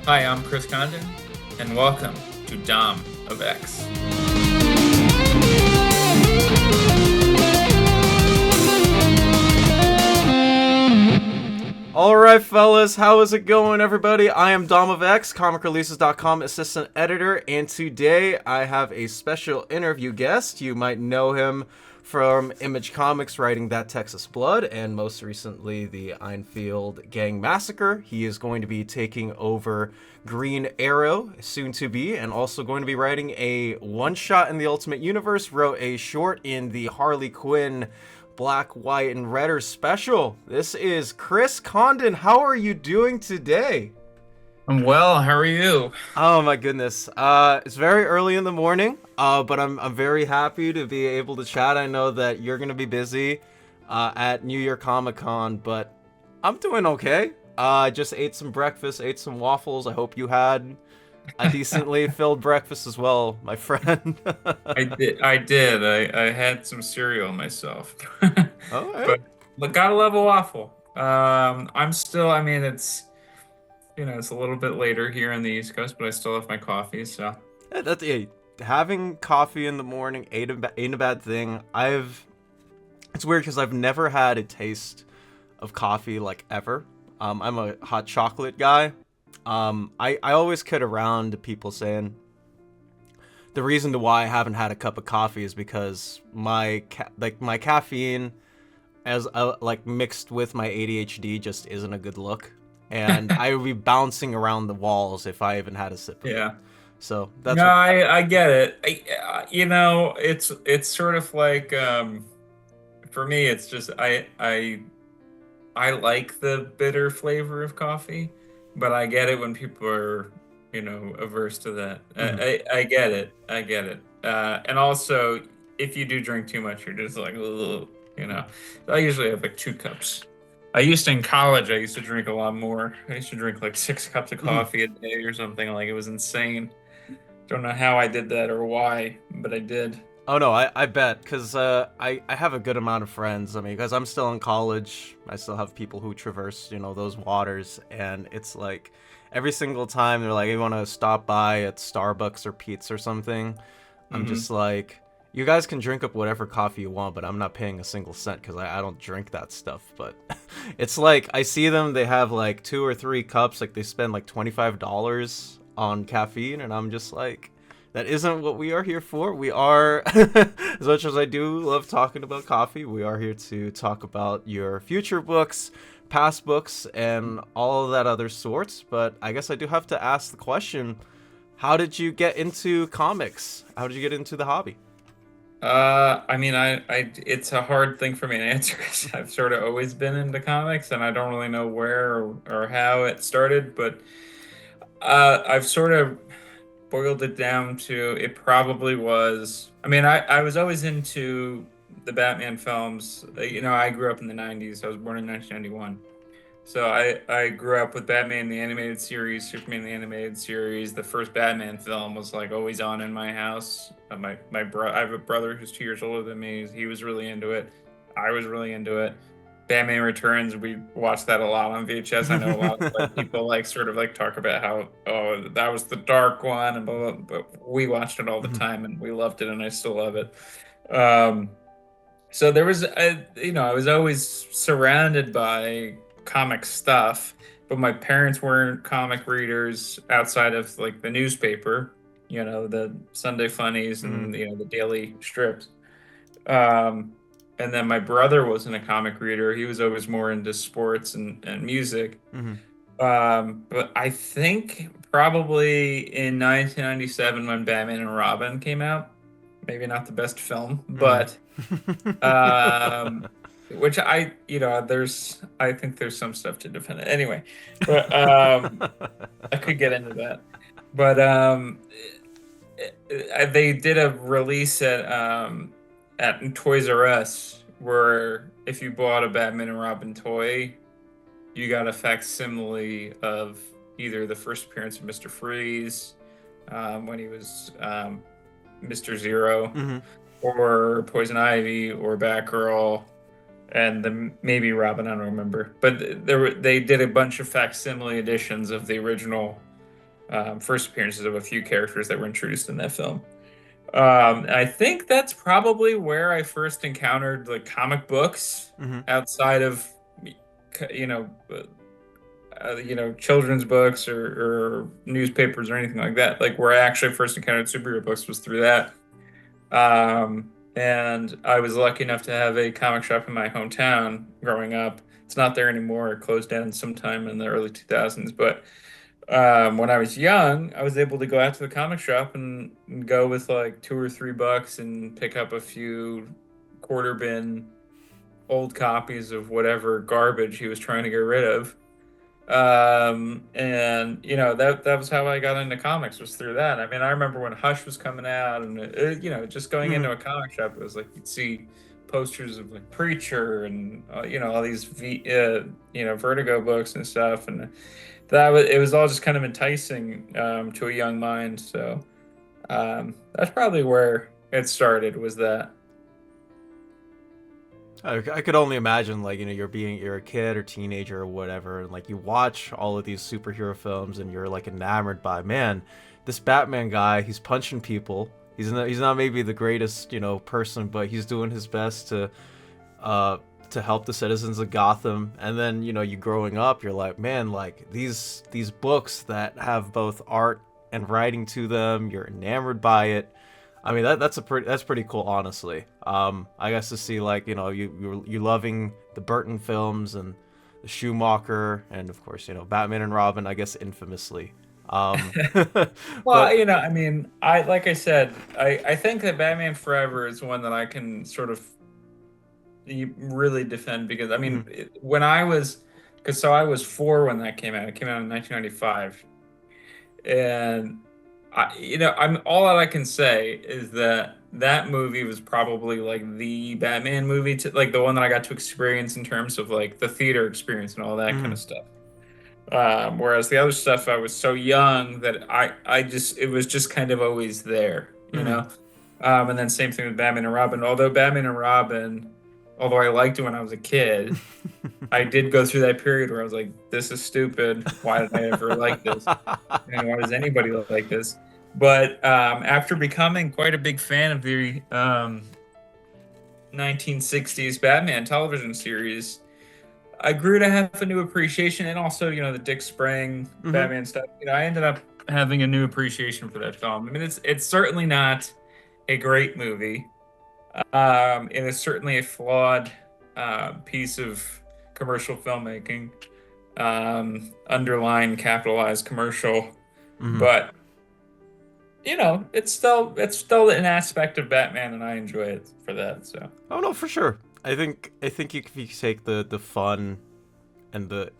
Hi, I'm Chris Condon, and welcome to Dom of X. Alright, fellas, how is it going, everybody? I am Dom of X, comicreleases.com assistant editor, and today I have a special interview guest. You might know him from Image Comics writing That Texas Blood, and most recently the Enfield Gang Massacre. He is going to be taking over Green Arrow, soon to be, and also going to be writing a one-shot in the Ultimate Universe, wrote a short in the Harley Quinn Black, White, and Redder special. This is Chris Condon. How are you doing today? I'm well. How are you? Oh my goodness. It's very early in the morning, but I'm very happy to be able to chat. I know that you're gonna be busy at New York Comic Con, but I'm doing okay. I just ate some breakfast, ate some waffles. I hope you had a decently filled breakfast as well, my friend. I did. I had some cereal myself, All right. but gotta love a waffle. I'm still. I mean, it's a little bit later here on the East Coast, but I still have my coffee. So Hey, having coffee in the morning ain't a bad thing. It's weird because I've never had a taste of coffee like ever. I'm a hot chocolate guy. I always kid around to people saying the reason to why I haven't had a cup of coffee is because my caffeine as like mixed with my ADHD just isn't a good look, and I would be bouncing around the walls if I even had a sip of it. yeah. So that's No, what. I get it. It's sort of like for me, it's just I like the bitter flavor of coffee, but I get it when people are, averse to that. Mhm. I get it. I get it. And also, if you do drink too much, you're just like, ugh, you know. I usually have like 2 cups. In college, I used to drink a lot more. I used to drink like 6 cups of Mhm. coffee a day or something. Like it was insane. Don't know how I did that or why, but I did. Oh no, I bet, because I have a good amount of friends. I mean, because I'm still in college, I still have people who traverse, those waters, and it's like every single time they're like, "You want to stop by at Starbucks or Pete's or something?" I'm Hmm. just like, "You guys can drink up whatever coffee you want, but I'm not paying a single cent because I don't drink that stuff." But it's like I see them, they have like 2 or 3 cups, like they spend like $25 on caffeine, and I'm just like, that isn't what we are here for. We are, as much as I do love talking about coffee, we are here to talk about your future books, past books, and all of that other sorts. But I guess I do have to ask the question, how did you get into comics? How did you get into the hobby? I mean, it's a hard thing for me to answer because I've sort of always been into comics, and I don't really know where or how it started, but I've sort of boiled it down to it probably was. I mean, I was always into the Batman films. I grew up in the '90s. I was born in 1991. So I grew up with Batman the animated series, Superman the animated series. The first Batman film was like always on in my house. I have a brother who's 2 years older than me. He was really into it. I was really into it. Batman Returns, we watched that a lot on VHS. I know a lot of like people like sort of like talk about how, oh, that was the dark one and blah, blah, but we watched it all the time and we loved it and I still love it. Um, so there was, I was always surrounded by comic stuff, but my parents weren't comic readers outside of like the newspaper, the Sunday funnies Mhm, and the daily strips. Um, and then my brother wasn't a comic reader; he was always more into sports and music. mhm, But I think probably in 1997 when Batman and Robin came out, maybe not the best film, mhm. but um, which I think there's some stuff to defend it anyway, but I could get into that. But they did a release at Toys R Us where if you bought a Batman and Robin toy, you got a facsimile of either the first appearance of Mister Freeze, when he was Mr. Zero, Mhm. or Poison Ivy, or Batgirl, and maybe Robin. I don't remember, but they did a bunch of facsimile editions of the original first appearances of a few characters that were introduced in that film. I think that's probably where I first encountered like comic books Hmm. outside of, you know, children's books or newspapers or anything like that. Like where I actually first encountered superhero books was through that. And I was lucky enough to have a comic shop in my hometown growing up. It's not there anymore. It closed down sometime in the early 2000s. But when I was young, I was able to go out to the comic shop and go with like $2 or $3 and pick up a few quarter bin old copies of whatever garbage he was trying to get rid of. And that was how I got into comics, was through that. I mean, I remember when Hush was coming out, and just going Hmm. into a comic shop, it was like you'd see posters of like Preacher and all these Vertigo books and stuff, and it was all just kind of enticing to a young mind. So that's probably where it started, was that. I could only imagine, like, you're a kid or teenager or whatever, and like you watch all of these superhero films, and you're like enamored by, man, this Batman guy. He's punching people. He's not maybe the greatest, person, but he's doing his best to help the citizens of Gotham. And then, you growing up, you're like, man, like these books that have both art and writing to them, you're enamored by it. I mean, that's pretty cool, honestly. I guess to see, like, you loving the Burton films and the Schumacher, and of course, Batman and Robin, I guess infamously. Well, But I mean, like I said, I think that Batman Forever is one that I can sort of really defend, because I mean, mhm, when I was, because so I was 4 when that came out. It came out in 1995, and I'm all that I can say is that that movie was probably like the Batman movie, to like the one that I got to experience in terms of like the theater experience and all that kind mhm, of stuff. Whereas the other stuff, I was so young that I just, it was just kind of always there, you mhm. know? And then same thing with Batman and Robin. Although I liked it when I was a kid, I did go through that period where I was like, this is stupid. Why did I ever like this? And why does anybody like this? But after becoming quite a big fan of the 1960s Batman television series, I grew to have a new appreciation, and also, the Dick Sprang Mhm. Batman stuff. I ended up having a new appreciation for that film. I mean, it's certainly not a great movie. It is certainly a flawed piece of commercial filmmaking, underline capitalized commercial, Mhm. but it's still an aspect of Batman, and I enjoy it for that. So. Oh no, for sure. I think if you take the fun and the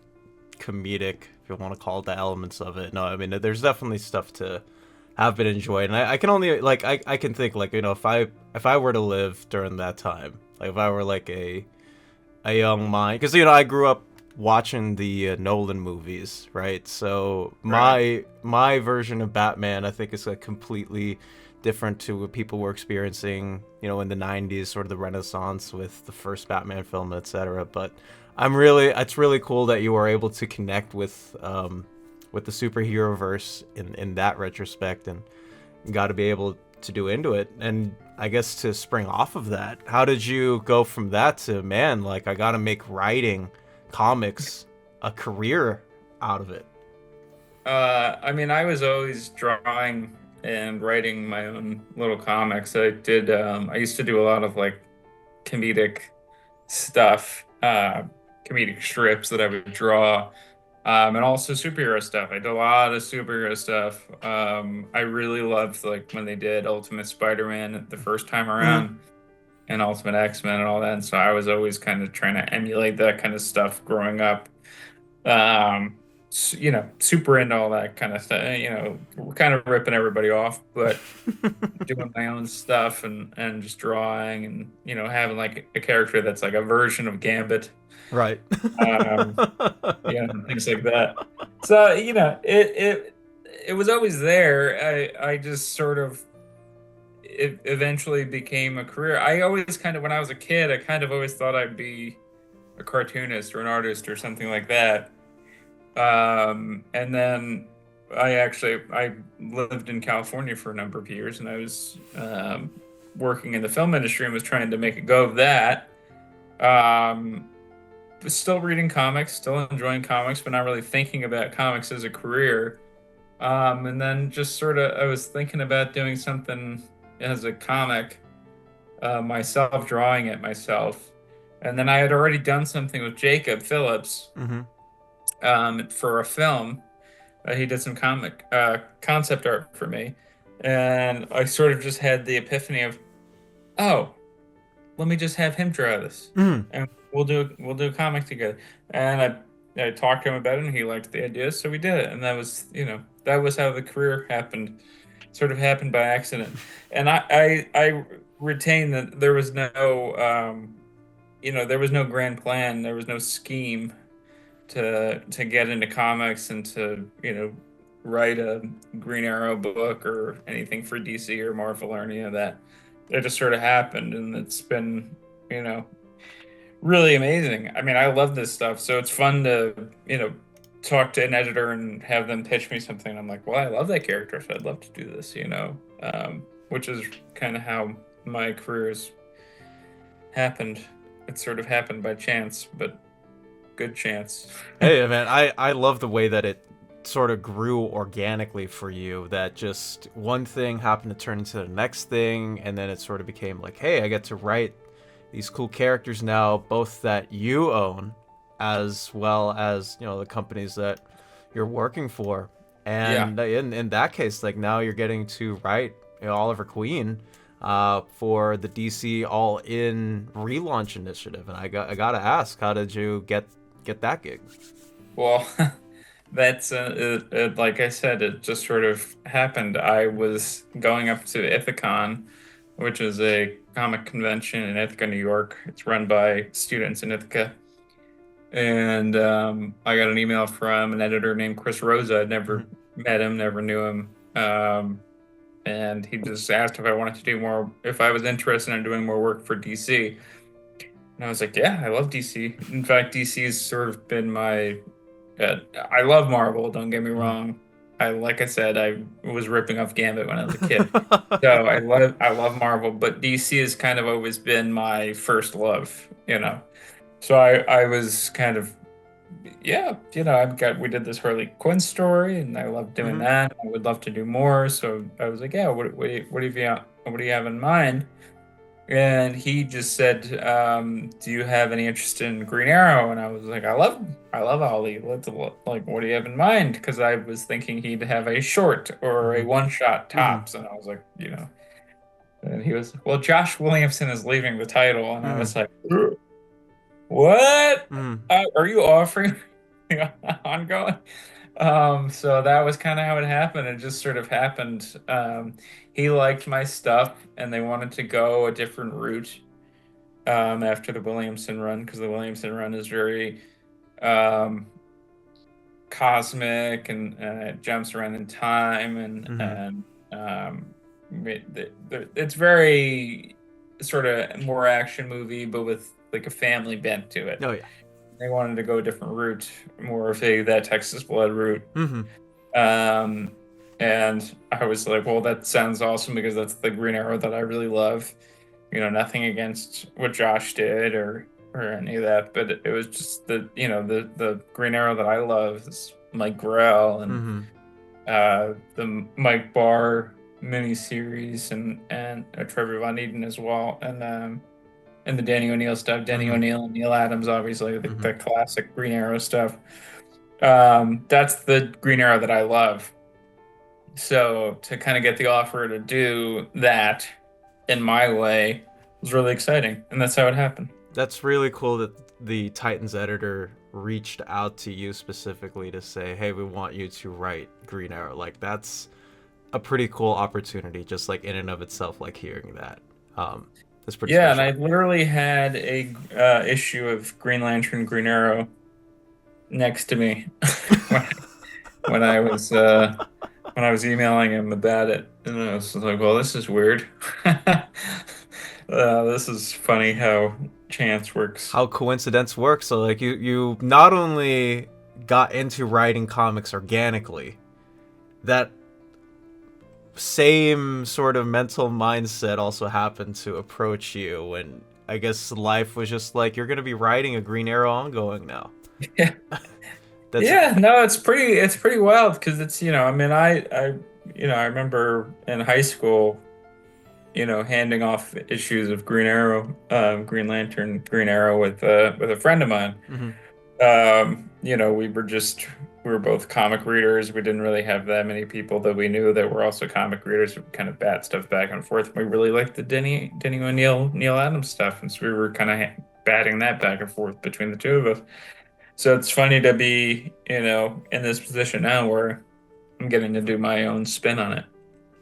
comedic, if you want to call it, the elements of it. No, I mean, there's definitely stuff to have been enjoyed, and I can only, like, I can think, like, if I were to live during that time, like if I were like a young mind, because I grew up watching the Nolan movies, right? So Right. my version of Batman, I think, is like completely different to what people were experiencing, in the '90s, sort of the Renaissance with the first Batman film, etc. But it's really cool that you were able to connect with the superhero verse in that retrospect, and got to be able to do into it. And I guess to spring off of that, how did you go from that to, man, like, I got to make writing comics a career out of it? I mean, I was always drawing and writing my own little comics. I used to do a lot of like comedic stuff, comedic strips that I would draw, and also superhero stuff. I did a lot of superhero stuff. I really loved like when they did Ultimate Spider-Man the first time Hmm. around, and Ultimate X-Men and all that. And so I was always kind of trying to emulate that kind of stuff growing up. Um, super into all that kind of stuff. We're kind of ripping everybody off, but doing my own stuff and just drawing, and having like a character that's like a version of Gambit, Right. um, things like that. So it was always there. I just sort of, it eventually became a career. I always kind of, when I was a kid, I kind of always thought I'd be a cartoonist or an artist or something like that. And then I lived in California for a number of years, and I was working in the film industry and was trying to make a go of that. Um, but still reading comics, still enjoying comics, but not really thinking about comics as a career. And then just sort of, I was thinking about doing something as a comic, myself, drawing it myself. And then I had already done something with Jacob Phillips, Mm-hmm. for a film. He did some comic concept art for me, and I sort of just had the epiphany of, oh, let me just have him draw this, Mm-hmm. and we'll do a comic together. And I talked to him about it, and he liked the idea, so we did it. And that was, that was how the career happened, sort of happened by accident. And I retain that there was no there was no grand plan, there was no scheme to get into comics and to write a Green Arrow book or anything for DC or Marvel or any of that. It just sort of happened, and it's been you know really amazing. I mean, I love this stuff, so it's fun to talk to an editor and have them pitch me something. I'm like, well, I love that character, so I'd love to do this. Which is kind of how my career's happened. It sort of happened by chance, but good chance. Hey, man, I love the way that it sort of grew organically for you, that just one thing happened to turn into the next thing, and then it sort of became like, hey, I get to write these cool characters now, both that you own as well as, the companies that you're working for. Yeah. And in that case, like, now you're getting to write, Oliver Queen for the DC All In relaunch initiative. And I gotta ask, how did you get that gig? Well, that's like I said, it just sort of happened. I was going up to Ithacon, which is a comic convention in Ithaca, New York. It's run by students in Ithaca. And I got an email from an editor named Chris Rosa. I'd never Mhm. met him, never knew him. And he just asked if I wanted to do more, if I was interested in doing more work for DC. And I was like, yeah, I love DC. In fact, DC's sort of been my I love Marvel, don't get me Mhm. wrong. Like I said, I was ripping off Gambit when I was a kid. So I love Marvel, but DC has kind of always been my first love. So I was kind of, yeah, we did this Harley Quinn story, and I love doing Mhm. that. I would love to do more. So I was like, yeah, what do you have in mind? And he just said, "Do you have any interest in Green Arrow?" And I was like, I love Ollie. Like, what do you have in mind? Because I was thinking he'd have a short or a Mhm. one shot Mhm. tops, and I was like, And he was, well, Josh Williamson is leaving the title, and I Mhm. was like, what? Mhm. Are you offering ongoing? So that was kind of how it happened. It just sort of happened. He liked my stuff, and they wanted to go a different route after the Williamson run, because the Williamson run is very um, cosmic, and it jumps around in time, and Mhm. it's very sort of more action movie, but with like a family bent to it. Oh yeah. They wanted to go a different route, more of that Texas blood route. Mhm. Um, and I was like, well, that sounds awesome because that's the Green Arrow that I really love. Nothing against what Josh did or any of that, but it was just the Green Arrow that I love is Mike Grell and Mhm. the Mike Barr miniseries and Trevor Von Eden as well, and the Danny O'Neill stuff, Danny Mhm. O'Neill and Neil Adams, obviously the Mhm. classic Green Arrow stuff. That's the Green Arrow that I love. So to kind of get the offer to do that in my way was really exciting, and that's how it happened. That's really cool that the Titans editor reached out to you specifically to say, "Hey, we want you to write Green Arrow." Like, that's a pretty cool opportunity, just like in and of itself. Like, hearing that, that's pretty Yeah, and special. I literally had a issue of Green Lantern, Green Arrow next to me when, when I was emailing him about it, and I was like, "Well, this is weird. This is funny how chance works." How coincidence works. So, like, you not only got into writing comics organically, that same sort of mental mindset also happened to approach you, and I guess life was just like, you're gonna be writing a Green Arrow ongoing now. Yeah. That's Yeah, no, it's pretty wild because it's, I mean, I remember in high school, handing off issues of Green Arrow, Green Lantern, Green Arrow with a friend of mine. mhm. We were both comic readers. We didn't really have that many people that we knew that were also comic readers. We kind of bat stuff back and forth. We really liked the Denny O'Neil, Neil Adams stuff, and so we were kind of batting that back and forth between the two of us. So it's funny to be, in this position now where I'm getting to do my own spin on it.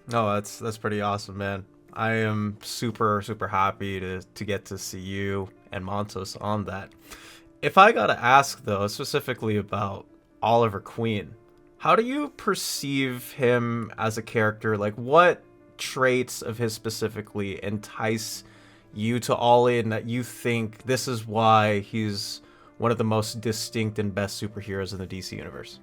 No, that's pretty awesome, man. I am super super happy to get to see you and Montos on that. If I gotta ask though, specifically about Oliver Queen, how do you perceive him as a character? Like, what traits of his specifically entice you to all in that you think this is why he's one of the most distinct and best superheroes in the DC universe?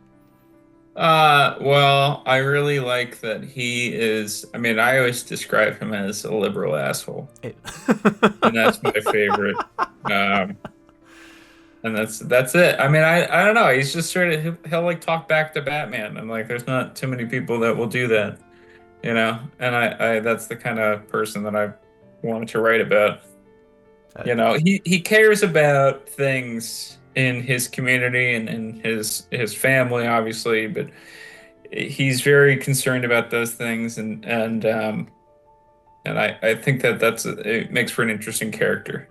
Well, I really like that he is, I mean, I always describe him as a liberal asshole, It- and that's my favorite. Um, and that's it. I mean, I don't know. He's just sort of he'll like talk back to Batman, and like there's not too many people that will do that, And I that's the kind of person that I wanted to write about. Uh, He cares about things in his community and in his family, obviously, but he's very concerned about those things, and I think it makes for an interesting character.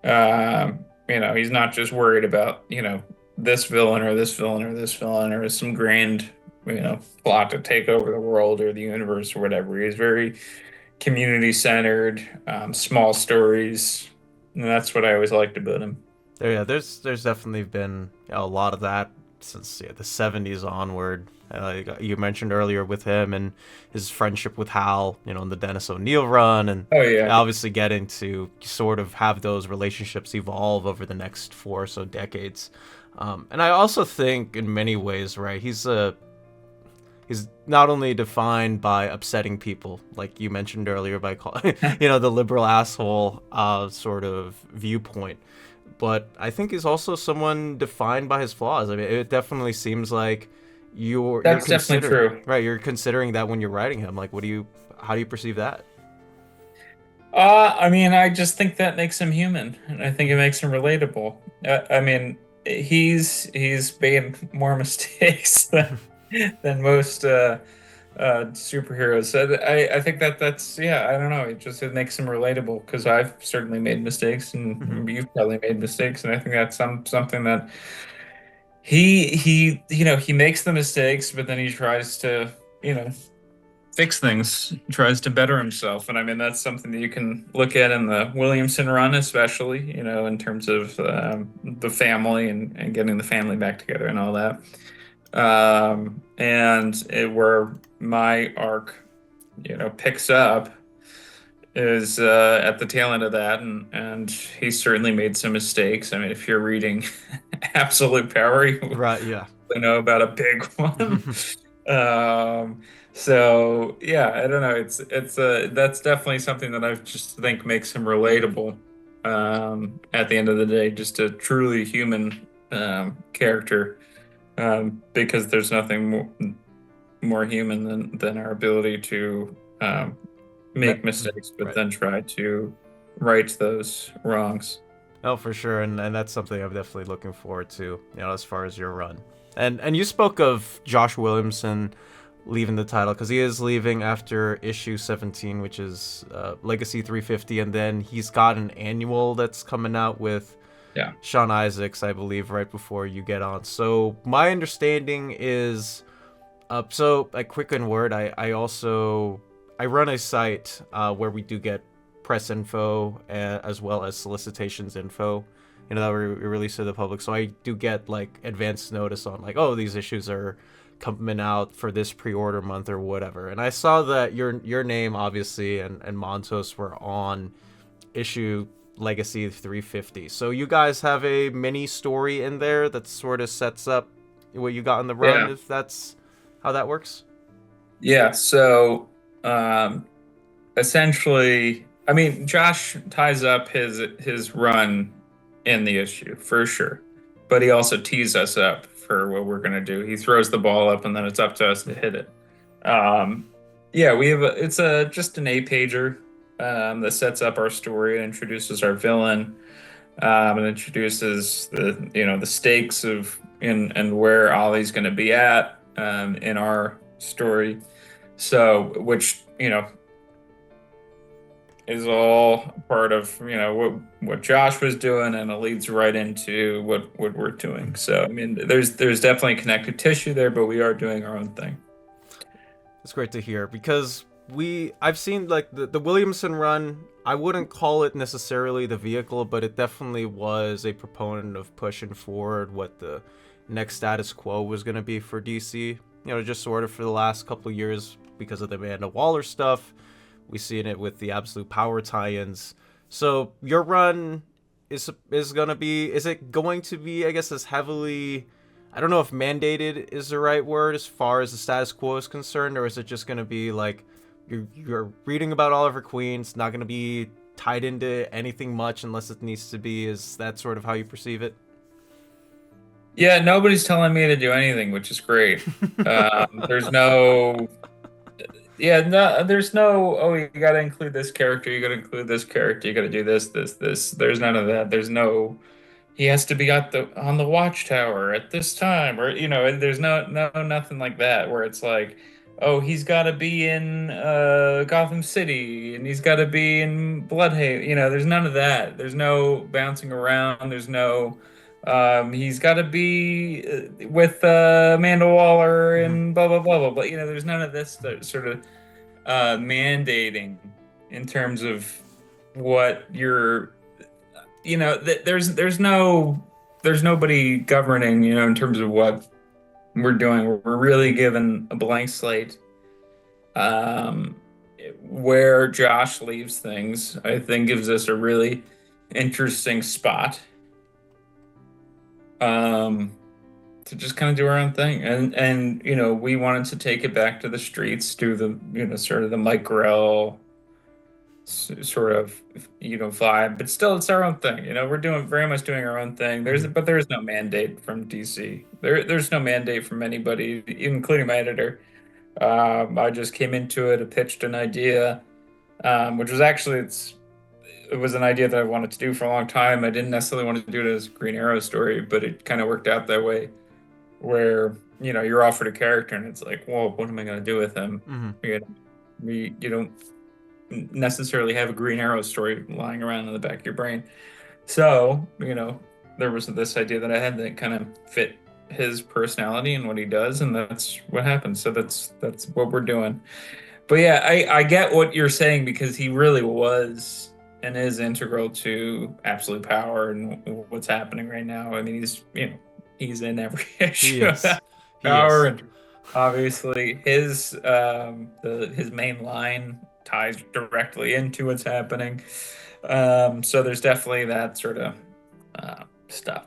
He's not just worried about, this villain or this villain or this villain or some grand, plot to take over the world or the universe or whatever. He's very community centered, small stories. And that's what I always liked about him. yeah, there's definitely been a lot of that since the 70s onward. You mentioned earlier with him and his friendship with Hal, in the Dennis O'Neil run, and Oh yeah. obviously getting to sort of have those relationships evolve over the next 4 or so decades. And I also think in many ways, right, he's not only defined by upsetting people, like you mentioned earlier, by calling, the liberal asshole sort of viewpoint, but I think he's also someone defined by his flaws. I mean, it definitely seems like you're That's definitely considering, true. right, you're considering that when you're writing him. Like, how do you perceive that? I mean, I just think that makes him human, and I think it makes him relatable. I mean, he's made more mistakes than most superheroes. So I think that's yeah. I don't know. It makes him relatable because I've certainly made mistakes, Mhm. and you've probably made mistakes, and I think that's something that he makes the mistakes, but then he tries to fix things, tries to better himself. And I mean, that's something that you can look at in the Williamson run, especially, in terms of the family and getting the family back together and all that. Where my arc, picks up is at the tail end of that, and he certainly made some mistakes. I mean, if you're reading Absolute Power, you Right, yeah. know about a big one. So yeah, I don't know. It's that's definitely something that I just think makes him relatable. At the end of the day, just a truly human character. Because there's nothing more human than our ability to make mistakes, but Right. then try to right those wrongs. Oh, for sure, and that's something I'm definitely looking forward to, as far as your run. And you spoke of Josh Williamson leaving the title, because he is leaving after issue 17, which is Legacy 350, and then he's got an annual that's coming out with Yeah. Sean Isaacs, I believe, right before you get on. So my understanding is, so a quick in word, I run a site where we do get press info as well as solicitations info, that we release to the public. So I do get like advance notice on like, oh, these issues are coming out for this pre-order month or whatever. And I saw that your name obviously and Montos were on issue Legacy 350. So you guys have a mini story in there that sort of sets up what you got in the run, Yeah. if that's how that works. Yeah, so um, essentially, I mean, Josh ties up his run in the issue for sure, but he also tees us up for what we're gonna do. He throws the ball up, and then it's up to us to hit it. Um, yeah, it's a just an eight pager that sets up our story and introduces our villain, and introduces the stakes of and where Ollie's going to be at in our story. So, which is all part of what Josh was doing, and it leads right into what we're doing. So, I mean, there's definitely connective tissue there, but we are doing our own thing. It's great to hear because I've seen like the Williamson run. I wouldn't call it necessarily the vehicle, but it definitely was a proponent of pushing forward what the next status quo was going to be for DC. Just sort of for the last couple of years because of the Amanda Waller stuff. We seen it with the Absolute Power tie-ins. So your run is gonna be, is it going to be, I guess, as heavily, I don't know if mandated is the right word as far as the status quo is concerned, or is it just gonna be like you're reading about Oliver Queen? It's not gonna be tied into anything much unless it needs to be. Is that sort of how you perceive it? Yeah, nobody's telling me to do anything, which is great. There's no Yeah, no, there's no, oh, you got to include this character, you got to include this character, you got to do this. There's none of that. There's no, he has to be at the on the watchtower at this time, or there's nothing like that where it's like, oh, he's got to be in Gotham City and he's got to be in Bloodhaven. There's none of that. There's no bouncing around. There's no. He's got to be with Amanda Waller Mm-hmm. and blah blah blah blah. But there's none of this sort of mandating in terms of what you're there's nobody governing in terms of what we're doing. We're really given a blank slate. um where Josh leaves things, I think, gives us a really interesting spot um to just kind of do our own thing. And we wanted to take it back to the streets, do the sort of the Mike Grell sort of vibe, but still it's our own thing. We're doing very much doing our own thing. Mm-hmm. There's no mandate from DC. There's no mandate from anybody, including my editor. I just came into it, I pitched an idea, which was actually it was an idea that I wanted to do for a long time. I didn't necessarily want to do it as a Green Arrow story, but it kind of worked out that way, where you're offered a character and it's like, well, what am I going to do with him? Mm-hmm. You don't necessarily have a Green Arrow story lying around in the back of your brain. So, there was this idea that I had that kind of fit his personality and what he does, and that's what happened. So that's what we're doing. But yeah, I get what you're saying, because he really was and is integral to Absolute Power and what's happening right now. I mean, he's in every He issue of is. He Power, is. and obviously his main line ties directly into what's happening. So there's definitely that sort of stuff.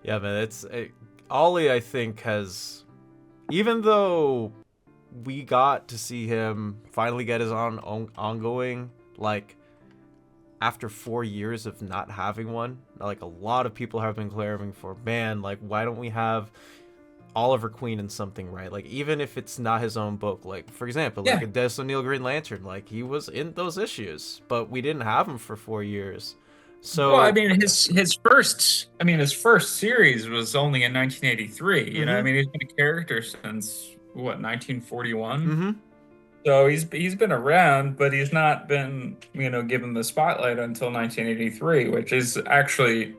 Yeah, man. Ollie, I think, has, even though we got to see him finally get his ongoing, like, after 4 years of not having one, like, a lot of people have been clamoring for, man, like, why don't we have Oliver Queen in something, right? Like, even if it's not his own book, like, for example, like Yeah. a Des O'Neill Green Lantern, like, he was in those issues, but we didn't have him for 4 years. Well, I So, mean, his first series was only in 1983. I mm-hmm, mean, he's been a character since what, 1941. mm-hmm, So he's been around, but he's not been given the spotlight until 1983, which is actually,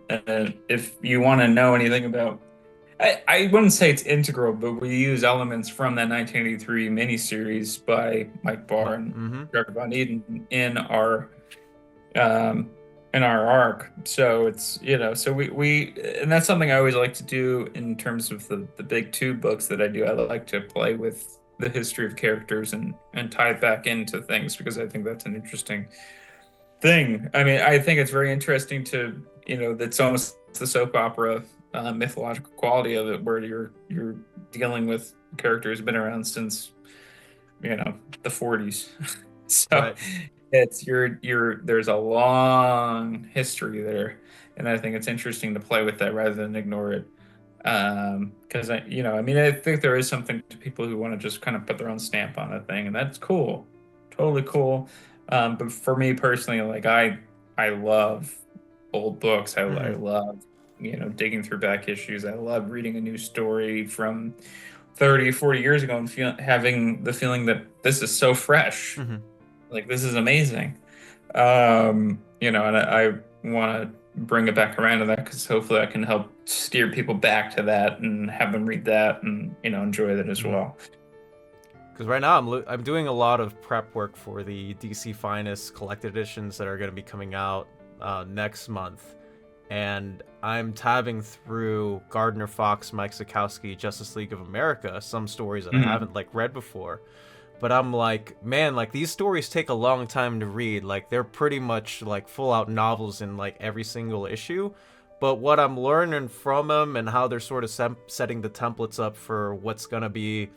if you want to know anything about, I wouldn't say it's integral, but we use elements from that 1983 miniseries by Mike Barr and mm-hmm, Trevor Von Eden um, in our arc. So it's so we and that's something I always like to do in terms of the big two books that I do. I like to play with the history of characters and tie it back into things, because I think that's an interesting thing. I mean, I think it's very interesting to that's almost the soap opera mythological quality of it, where you're dealing with characters who've been around since the 40s. So Right. it's there's a long history there, and I think it's interesting to play with that rather than ignore it. Because I mean, I think there is something to people who want to just kind of put their own stamp on a thing, and that's cool, totally cool. But for me personally, like I love old books. I Hmm. love, digging through back issues. I love reading a new story from 30, 40 years ago and having the feeling that this is so fresh. Hmm. Like this is amazing. And I want to bring it back around to that because hopefully I can help steer people back to that and have them read that and enjoy that as Hmm. well. Because right now I'm doing a lot of prep work for the DC Finest collected editions that are going to be coming out next month, and I'm tabbing through Gardner Fox, Mike Zakowski, Justice League of America, some stories that I Mhm. haven't like read before. But I'm like, man, like these stories take a long time to read. Like they're pretty much like full out novels in like every single issue. But what I'm learning from them and how they're sort of setting the templates up for what's gonna be,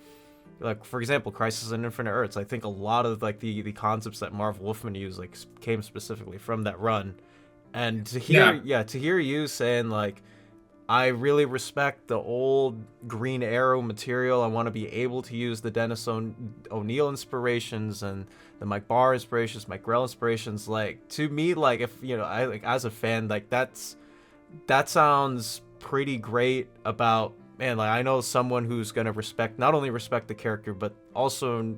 like for example, Crisis on Infinite Earths. I think a lot of like the concepts that Marv Wolfman used like came specifically from that run. And to hear, Yeah. yeah, to hear you saying like, I really respect the old Green Arrow material. I want to be able to use the Dennis O'Neill inspirations and the Mike Barr inspirations, Mike Grell inspirations. Like to me, like if I like as a fan, like that sounds pretty great. About man, like I know someone who's gonna respect not only respect the character but also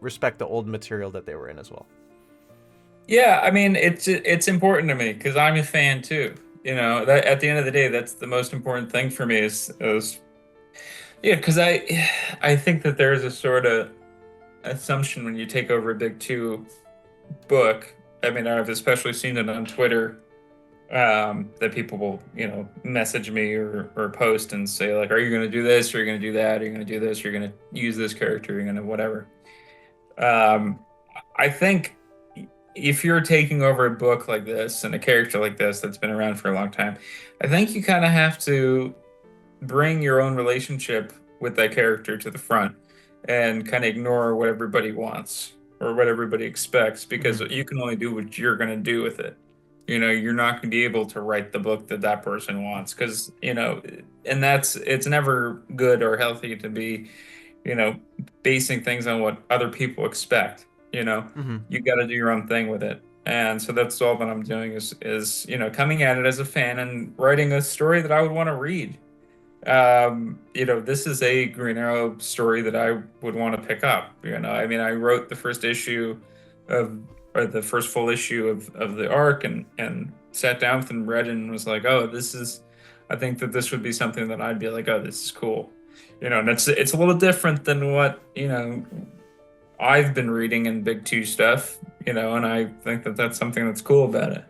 respect the old material that they were in as well. Yeah, I mean it's important to me because I'm a fan too. That at the end of the day, that's the most important thing for me is yeah, because I think that there's a sort of assumption when you take over a big two book. I mean, I've especially seen it on Twitter, that people will, message me or post and say like, "Are you going to do this? Or are you going to do that? Are you going to do this? Are you going to use this character? Are you going to whatever?" Um, I think if you're taking over a book like this and a character like this that's been around for a long time, I think you kind of have to bring your own relationship with that character to the front and kind of ignore what everybody wants or what everybody expects because Mm-hmm. you can only do what you're going to do with it. You're not going to be able to write the book that that person wants because, and it's never good or healthy to be, you know, basing things on what other people expect. Mm-hmm. You got to do your own thing with it. And so that's all that I'm doing is, coming at it as a fan and writing a story that I would want to read. This is a Green Arrow story that I would want to pick up. I mean, I wrote the first issue of, or the first full issue of the arc and sat down with and read it and was like, oh, I think that this would be something that I'd be like, oh, this is cool. And it's a little different than what, I've been reading in Big Two stuff, and I think that that's something that's cool about it.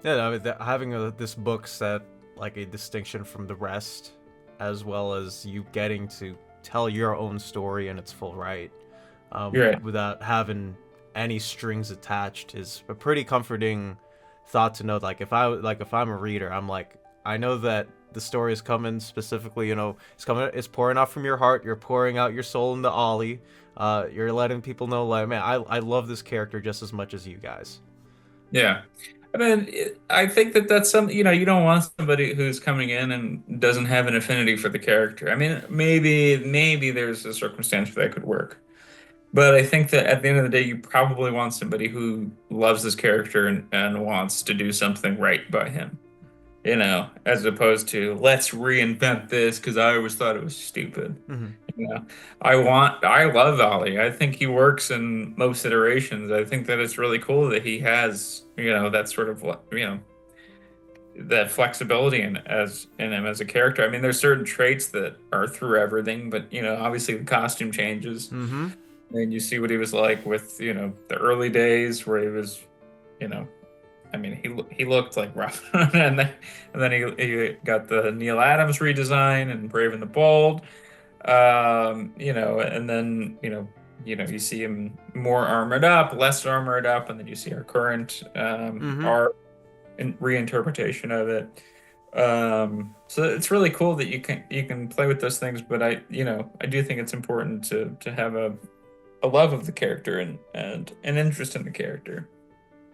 Yeah, I mean, having this book set like a distinction from the rest, as well as you getting to tell your own story in its full right, You're right. without having any strings attached, is a pretty comforting thought to know. If I'm a reader, I'm like, I know that the story is coming specifically. It's pouring out from your heart. You're pouring out your soul into Ollie. You're letting people know, like, man, I love this character just as much as you guys. Yeah. I mean, I think that that's some, you don't want somebody who's coming in and doesn't have an affinity for the character. I mean, maybe there's a circumstance where that could work. But I think that at the end of the day, you probably want somebody who loves this character and wants to do something right by him, as opposed to let's reinvent this because I always thought it was stupid. Hmm. You know, I love Ollie. I think he works in most iterations. I think that it's really cool that he has, that sort of, that flexibility in him as a character. I mean, there's certain traits that are through everything, but obviously the costume changes, Hmm. and you see what he was like with, the early days where he was, you know, I mean, he looked like rough, and then he got the Neil Adams redesign and Brave and the Bold. And then you see him more armored up, less armored up, and then you see our current Hmm. our reinterpretation of it. So it's really cool that you can play with those things, but I do think it's important to have a love of the character and an interest in the character.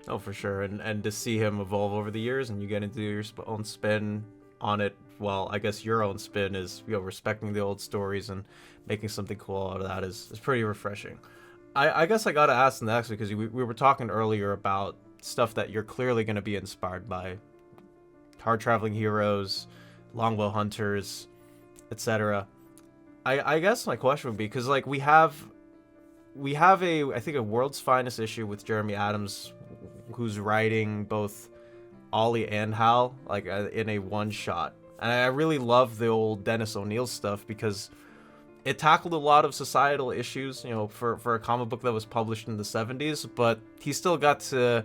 Oh, for sure, and to see him evolve over the years, and you get into your own spin on it. Well, I guess your own spin is, respecting the old stories and making something cool out of that is pretty refreshing. I guess I gotta ask next, because we were talking earlier about stuff that you're clearly going to be inspired by: hard traveling heroes, longbow hunters, etc. I guess my question would be, because like we have a, I think, a world's finest issue with Jeremy Adams, who's writing both Ollie and Hal, like, in a one shot. And I really love the old Dennis O'Neil stuff, because it tackled a lot of societal issues, for a comic book that was published in the 70s, but he still got to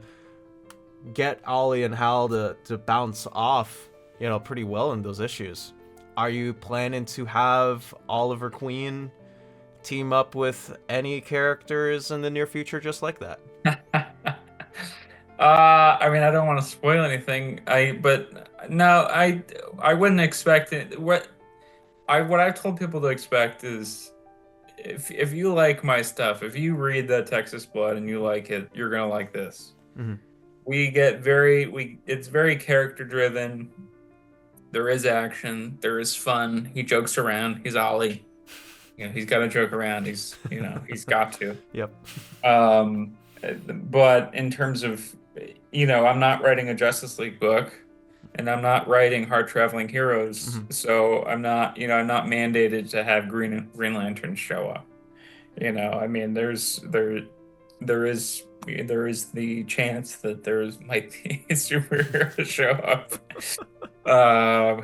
get Ollie and Hal to bounce off, pretty well in those issues. Are you planning to have Oliver Queen team up with any characters in the near future just like that? I mean, I don't want to spoil anything. But no, I wouldn't expect it. What I've told people to expect is, if you like my stuff, if you read the Texas Blood and you like it, you're gonna like this. Mm-hmm. It's very character driven. There is action, there is fun. He jokes around. He's Ollie. He's got to joke around. He's got to. Yep. Um, but in terms of, I'm not writing a Justice League book, and I'm not writing hard traveling heroes, Mm-hmm. so I'm not mandated to have Green Lantern show up. I mean, there is the chance that might be a superhero show up,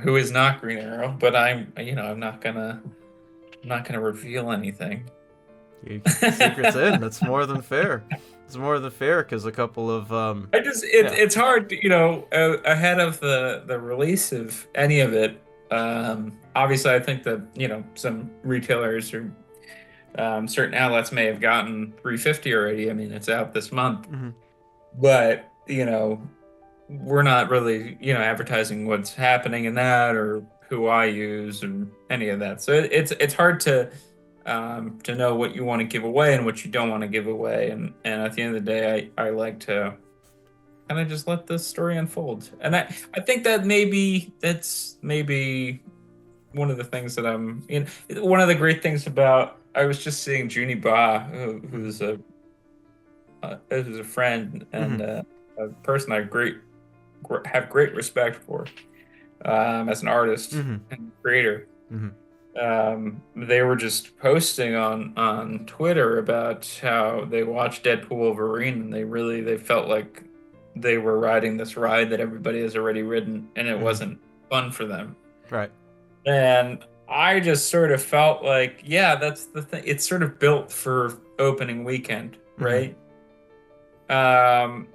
who is not Green Arrow, but I'm not gonna reveal anything. You keep the secrets in. That's more than fair. It's more than fair, because a couple of yeah. It's hard, ahead of the release of any of it. Obviously, I think that some retailers or certain outlets may have gotten 350 already. I mean, it's out this month, Mm-hmm. but we're not really advertising what's happening in that, or who I use, or any of that. So it's hard to know what you want to give away and what you don't want to give away. And at the end of the day, I like to kind of just let the story unfold. And I think that's maybe one of the things that one of the great things about, I was just seeing Junie Ba, who's a friend and Mm-hmm. a person I have great respect for, as an artist Mm-hmm. and creator. Mm-hmm. They were just posting on Twitter about how they watched Deadpool Wolverine, and they felt like they were riding this ride that everybody has already ridden, and it Mm-hmm. wasn't fun for them. Right. And I just sort of felt like, yeah, that's the thing. It's sort of built for opening weekend, right? And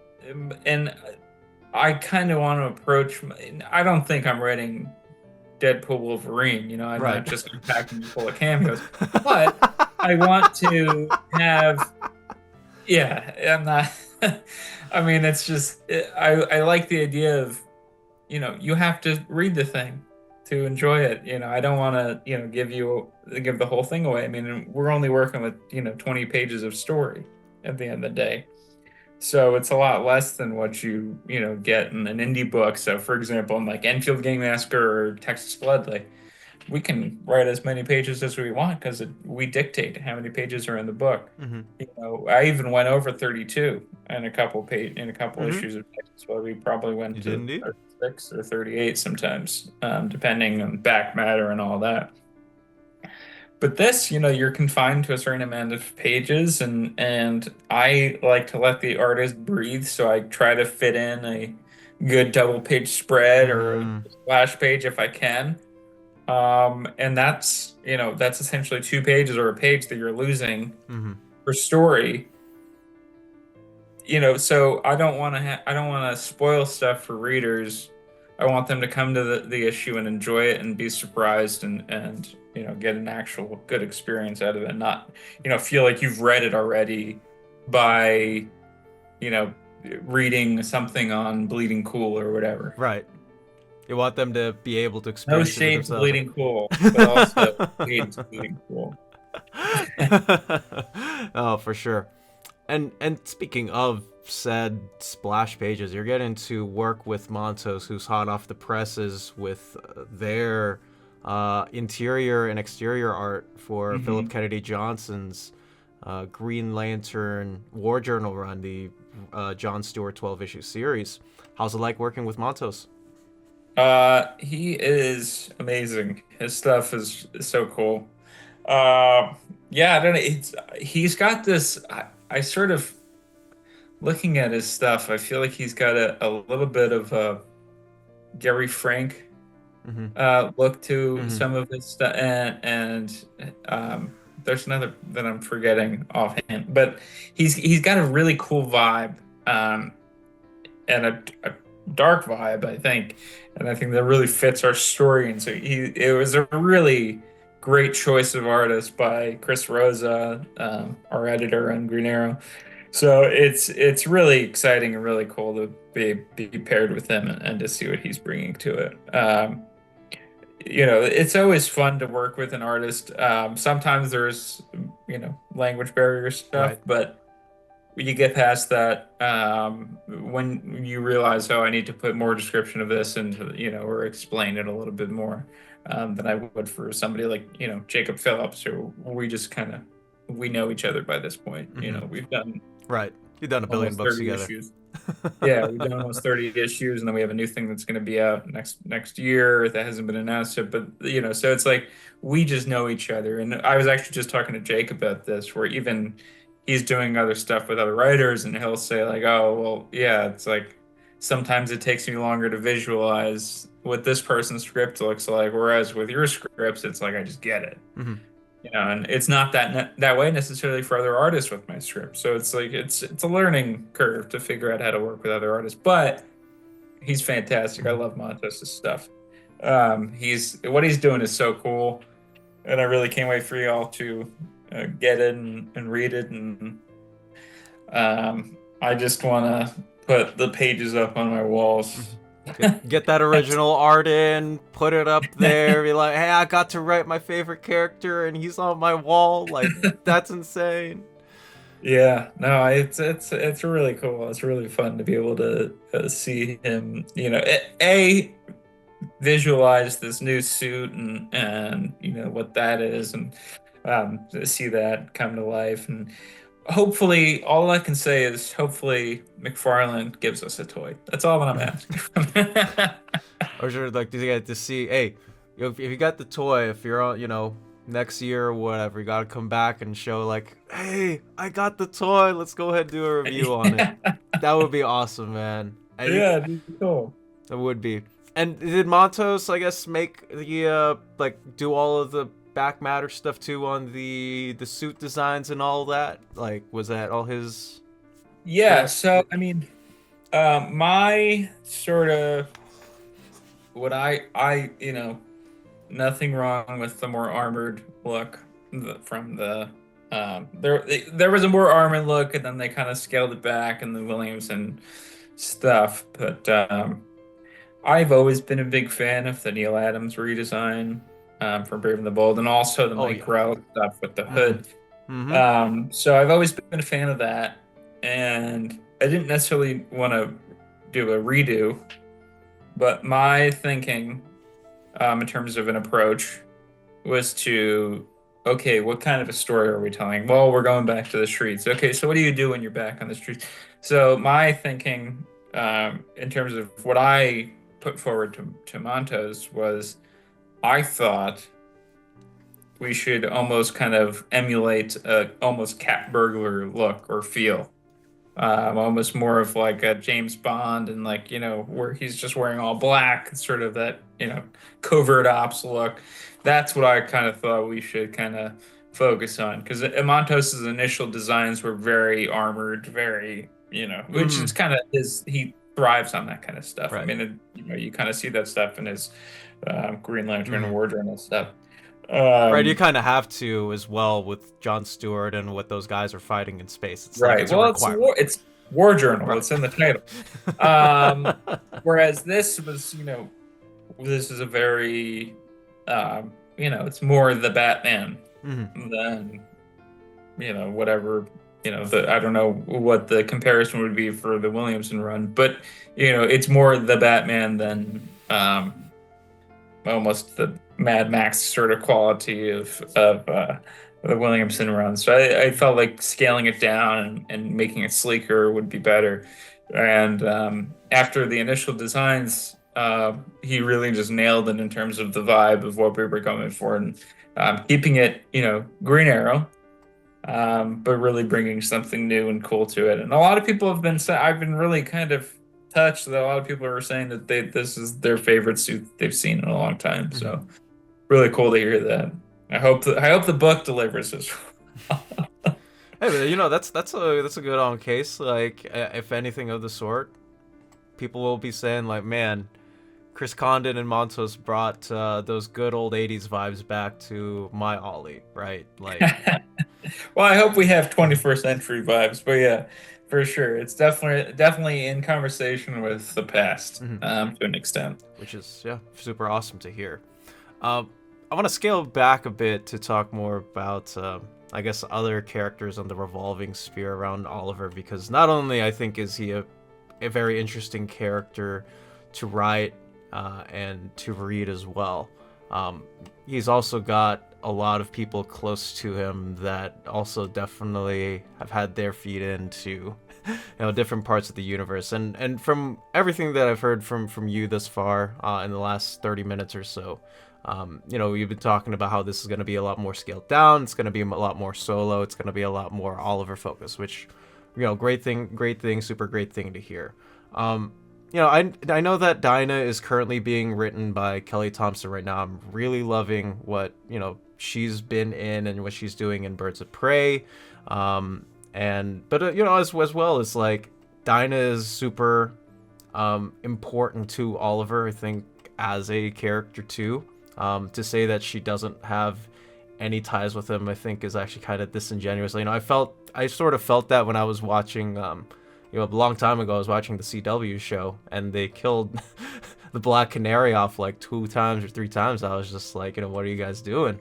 I kind of want to approach. I don't think I'm writing Deadpool Wolverine. I'm Right. not just packing full of cameos, but I want to have. Yeah, I'm not. I mean, it's just I like the idea of, you have to read the thing to enjoy it. I don't want to give the whole thing away. I mean, we're only working with 20 pages of story at the end of the day. So it's a lot less than what you get in an indie book. So, for example, in like Enfield Gang Massacre or Texas Blood, like, we can write as many pages as we want, because we dictate how many pages are in the book. Mm-hmm. I even went over 32 in a couple Mm-hmm. issues of Texas Blood. We probably went You to did indeed. 36 or 38 sometimes, depending on back matter and all that. But this, you're confined to a certain amount of pages, and I like to let the artist breathe, so I try to fit in a good double page spread or a splash page if I can. And that's essentially 2 pages or a page that you're losing Mm-hmm. for story. So I don't want to spoil stuff for readers. I want them to come to the issue and enjoy it and be surprised, and get an actual good experience out of it, not feel like you've read it already by reading something on Bleeding Cool or whatever. Right. You want them to be able to No experience it shade to themselves. Bleeding Cool, but also shade to Bleeding Cool. Oh, for sure. And speaking of said splash pages, you're getting to work with Montos, who's hot off the presses with their interior and exterior art for Philip Hmm. Kennedy Johnson's Green Lantern War Journal run, the John Stewart 12-issue series. How's it like working with Montos? He is amazing. His stuff is so cool. Uh, yeah, I don't know. He's got this. I sort of looking at his stuff. I feel like he's got a little bit of a Gary Frank Mm-hmm. look to Mm-hmm. some of his stuff, and there's another that I'm forgetting offhand, but he's got a really cool vibe, and a dark vibe, I think, and I think that really fits our story. And so it was a really great choice of artist by Chris Rosa, our editor on Green Arrow. So it's really exciting and really cool to be paired with him and to see what he's bringing to it. It's always fun to work with an artist. Sometimes there's, language barrier stuff, Right. but you get past that when you realize, oh, I need to put more description of this and, or explain it a little bit more than I would for somebody like, Jacob Phillips, who we know each other by this point. Mm-hmm. We've done Right. You've done a billion almost books 30 together. issues. Yeah, we've done almost 30 issues, and then we have a new thing that's going to be out next year that hasn't been announced yet. But so it's like we just know each other. And I was actually just talking to Jake about this, where even he's doing other stuff with other writers, and he'll say like, "Oh, well, yeah, it's like sometimes it takes me longer to visualize what this person's script looks like, whereas with your scripts, it's like I just get it." Mm-hmm. And it's not that way necessarily for other artists with my script. So it's like it's a learning curve to figure out how to work with other artists. But he's fantastic. I Mm-hmm. love Montos' stuff. He's what he's doing is so cool, and I really can't wait for y'all to get it and read it. And I just want to put the pages up on my walls. Mm-hmm. Get that original art in, put it up there, be like, hey, I got to write my favorite character and he's on my wall. Like, that's insane. Yeah, no, it's really cool. It's really fun to be able to see him, visualize this new suit and what that is, and to see that come to life. And hopefully, all I can say is hopefully McFarlane gives us a toy. That's all that I'm asking. Or sure, like, to get to see, hey, if you got the toy, if you're on, next year or whatever, you gotta come back and show, like, hey, I got the toy. Let's go ahead and do a review on it. Yeah, That would be awesome, man. And yeah, dude, cool. it would be. And did Montos, I guess, make the like do all of the back matter stuff too on the suit designs and all that? Like, was that all his Yeah, work? so I mean, my sort of what nothing wrong with the more armored look from the there was a more armored look, and then they kind of scaled it back in the Williamson stuff. But I've always been a big fan of the Neil Adams redesign for Brave and the Bold, and also the Oh Mike yeah. Grell stuff with the Mhm. hood. Mhm. So I've always been a fan of that, and I didn't necessarily want to do a redo, but my thinking in terms of an approach was to, okay, what kind of a story are we telling? Well, we're going back to the streets. Okay, so what do you do when you're back on the streets? So my thinking in terms of what I put forward to Montos was I thought we should almost kind of emulate a almost cat burglar look or feel. Almost more of like a James Bond, and like where he's just wearing all black, sort of that covert ops look. That's what I kind of thought we should kind of focus on, because Montos's initial designs were very armored, very which is Mhm. kind of his. He thrives on that kind of stuff. I Right. mean, you kind of see that stuff in his Green Lantern Mhm. War Journal stuff. Right, you Um, kind of have to as well with John Stewart and what those guys are fighting in space. It's like right. it's a Well, requirement. It's War Journal. Right. It's in the title. Um, Whereas this was, this is a very, it's more the Batman Hmm. than, whatever, I don't know what the comparison would be for the Williamson run, but it's more the Batman than almost the Mad Max sort of quality of the Williamson run. So I felt like scaling it down and making it sleeker would be better. And after the initial designs, he really just nailed it in terms of the vibe of what we were going for, and keeping it, Green Arrow, but really bringing something new and cool to it. And a lot of people have been saying, I've been really kind of touched that a lot of people are saying that this is their favorite suit they've seen in a long time. Hmm. So really cool to hear that. I hope the book delivers as well. Hey, but that's a good on case. Like, if anything of the sort, people will be saying like, man, Chris Condon and Montos brought those good old '80s vibes back to my Ollie, right? Like, Well, I hope we have 21st century vibes, but yeah, for sure. It's definitely in conversation with the past, mhm, to an extent. which is yeah, super awesome to hear. Um, I want to scale back a bit to talk more about, I guess, other characters on the revolving sphere around Oliver, because not only I think is he a very interesting character to write and to read as well. Um, he's also got a lot of people close to him that also definitely have had their feet into different parts of the universe, and from everything that I've heard from you thus far in the last 30 minutes or so, you've been talking about how this is going to be a lot more scaled down. It's going to be a lot more solo. It's going to be a lot more Oliver focused, which, great thing, super great thing to hear. Um, I know that Dinah is currently being written by Kelly Thompson right now. I'm really loving what she's been in and what she's doing in Birds of Prey. As well as like Dinah is super important to Oliver, I think, as a character too. To say that she doesn't have any ties with him, I think, is actually kind of disingenuous. I sort of felt that when I was watching, a long time ago, I was watching the CW show, and they killed the Black Canary off like 2 times or 3 times. I was just like, what are you guys doing?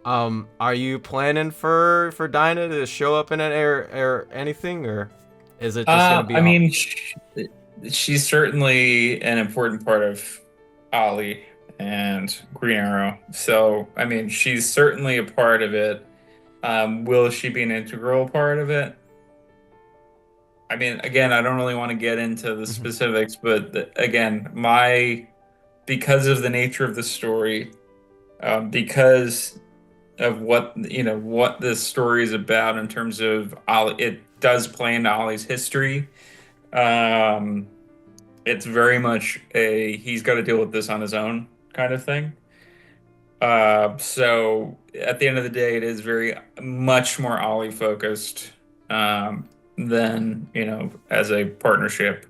Are you planning for Dinah to show up in it or anything, or is it just gonna be I all? mean, she's certainly an important part of Ollie and Green Arrow. So, I mean, she's certainly a part of it. Will she be an integral part of it? I mean, again, I don't really want to get into the Mhm, specifics, but again, because of the nature of the story, because of what this story is about in terms of Ollie, it does play into Ollie's history. Um, it's very much a he's got to deal with this on his own kind of thing. So at the end of the day, it is very much more Ollie focused, than as a partnership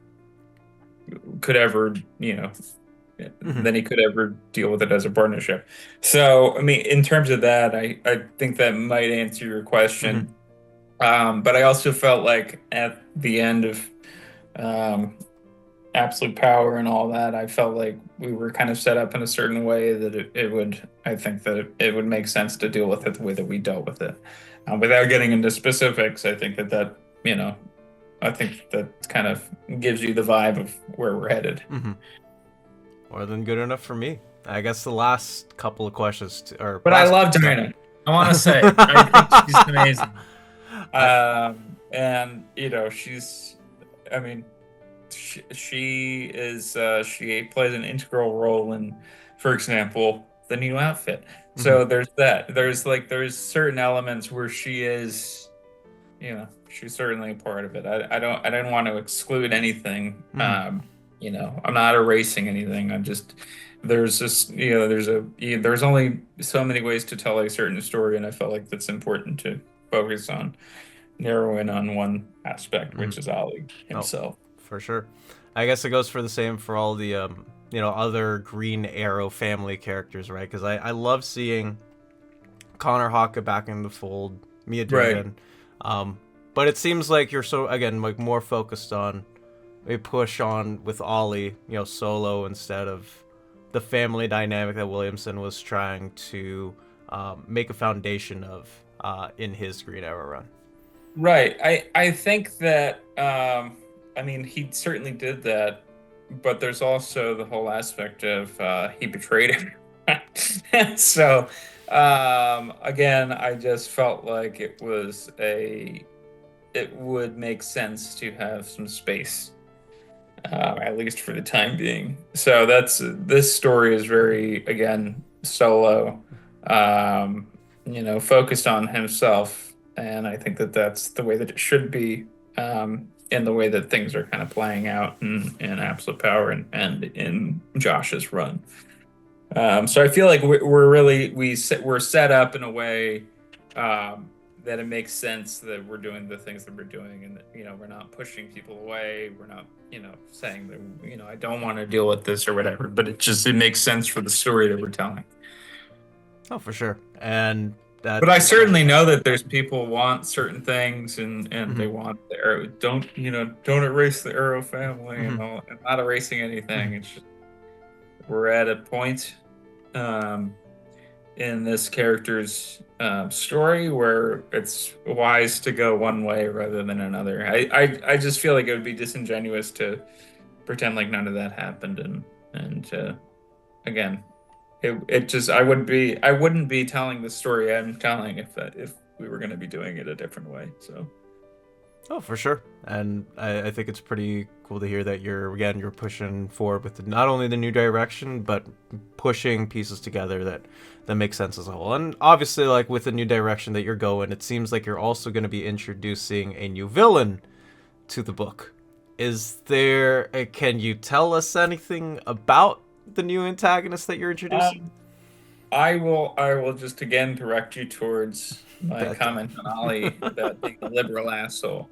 could ever, mhm, than he could ever deal with it as a partnership. So I mean, in terms of that, I think that might answer your mhm, question. But I also felt like at the end of um, absolute power and all that, I felt like we were kind of set up in a certain way that it would, I think that it would make sense to deal with it the way that we dealt with it. Without getting into specifics, I think I think that kind of gives you the vibe of where we're headed. mhm. More than good enough for me. I guess the last couple of questions, or But I last. love Yeah. Dinah. I want to say, I think she's amazing. I. And I mean, she is she plays an integral role in, for example, the new outfit. Mhm, So there's that. There's certain elements where she is, she's certainly a part of it. I don't want to exclude anything. mhm. I'm not erasing anything. There's just there's only so many ways to tell a certain story, and I felt like that's important to focus on, narrow in on one aspect, Mhm. which is Ollie Oh, himself. for sure. I guess it goes for the same for all the other Green Arrow family characters, right? Because I love seeing Connor Hawke back in the fold, Mia Right. Durden, um, but it seems like you're so again like more focused on a push on with Ollie, solo instead of the family dynamic that Williamson was trying to make a foundation of in his Green Arrow run. Right. I think that I mean he certainly did that, but there's also the whole aspect of he betrayed him. So again, I just felt like it would make sense to have some space, at least for the time being. So this story is very, again, solo, focused on himself, and I think that that's the way that it should be, in the way that things are kind of playing out in Absolute Power and in Josh's run. So I feel like we're set up in a way. That it makes sense that we're doing the things that we're doing, and that, we're not pushing people away. We're not, saying that, I don't want to deal with this or whatever, but it makes sense for the story that we're telling. Oh, for sure. And that. But I certainly know that there's people want certain things, and they want the Arrow. Don't erase the Arrow family, and all. And not erasing anything. It's just, we're at a point, in this character's story where it's wise to go one way rather than another. I just feel like it would be disingenuous to pretend like none of that happened, and again, I wouldn't be telling the story I'm telling if we were going to be doing it a different way. So. Oh, for sure. And I think it's pretty cool to hear that you're pushing forward with not only the new direction, but pushing pieces together that makes sense as a whole. And obviously, like with the new direction that you're going, it seems like you're also going to be introducing a new villain to the book. Can you tell us anything about the new antagonist that you're introducing? I will just again direct you towards my comment on Ollie about being a liberal asshole.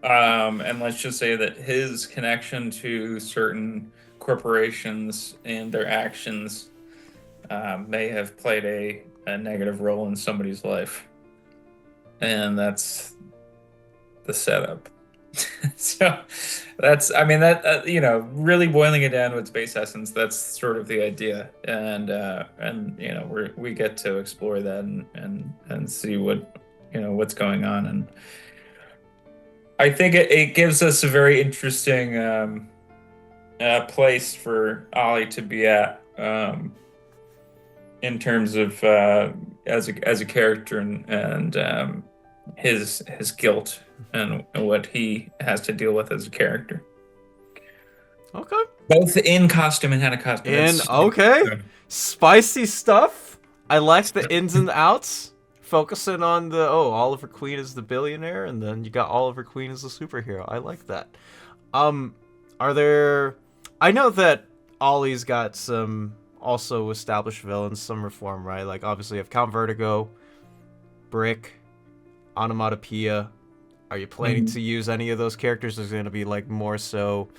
And let's just say that his connection to certain corporations and their actions may have played a negative role in somebody's life. And that's the setup. So really boiling it down to its base essence, that's sort of the idea. And we get to explore that and see what's going on. And I think it gives us a very interesting place for Ollie to be at, in terms of as a character and his guilt and what he has to deal with as a character. Okay. Both in costume and out of costume. Spicy stuff. I like the ins and outs. Focusing on the Oliver Queen is the billionaire, and then you got Oliver Queen as the superhero. I like that. Are there? I know that Ollie's got some also established villains, some reform, right? Like obviously you have Count Vertigo, Brick, Onomatopoeia. Are you planning to use any of those characters? Is it going to be like more so?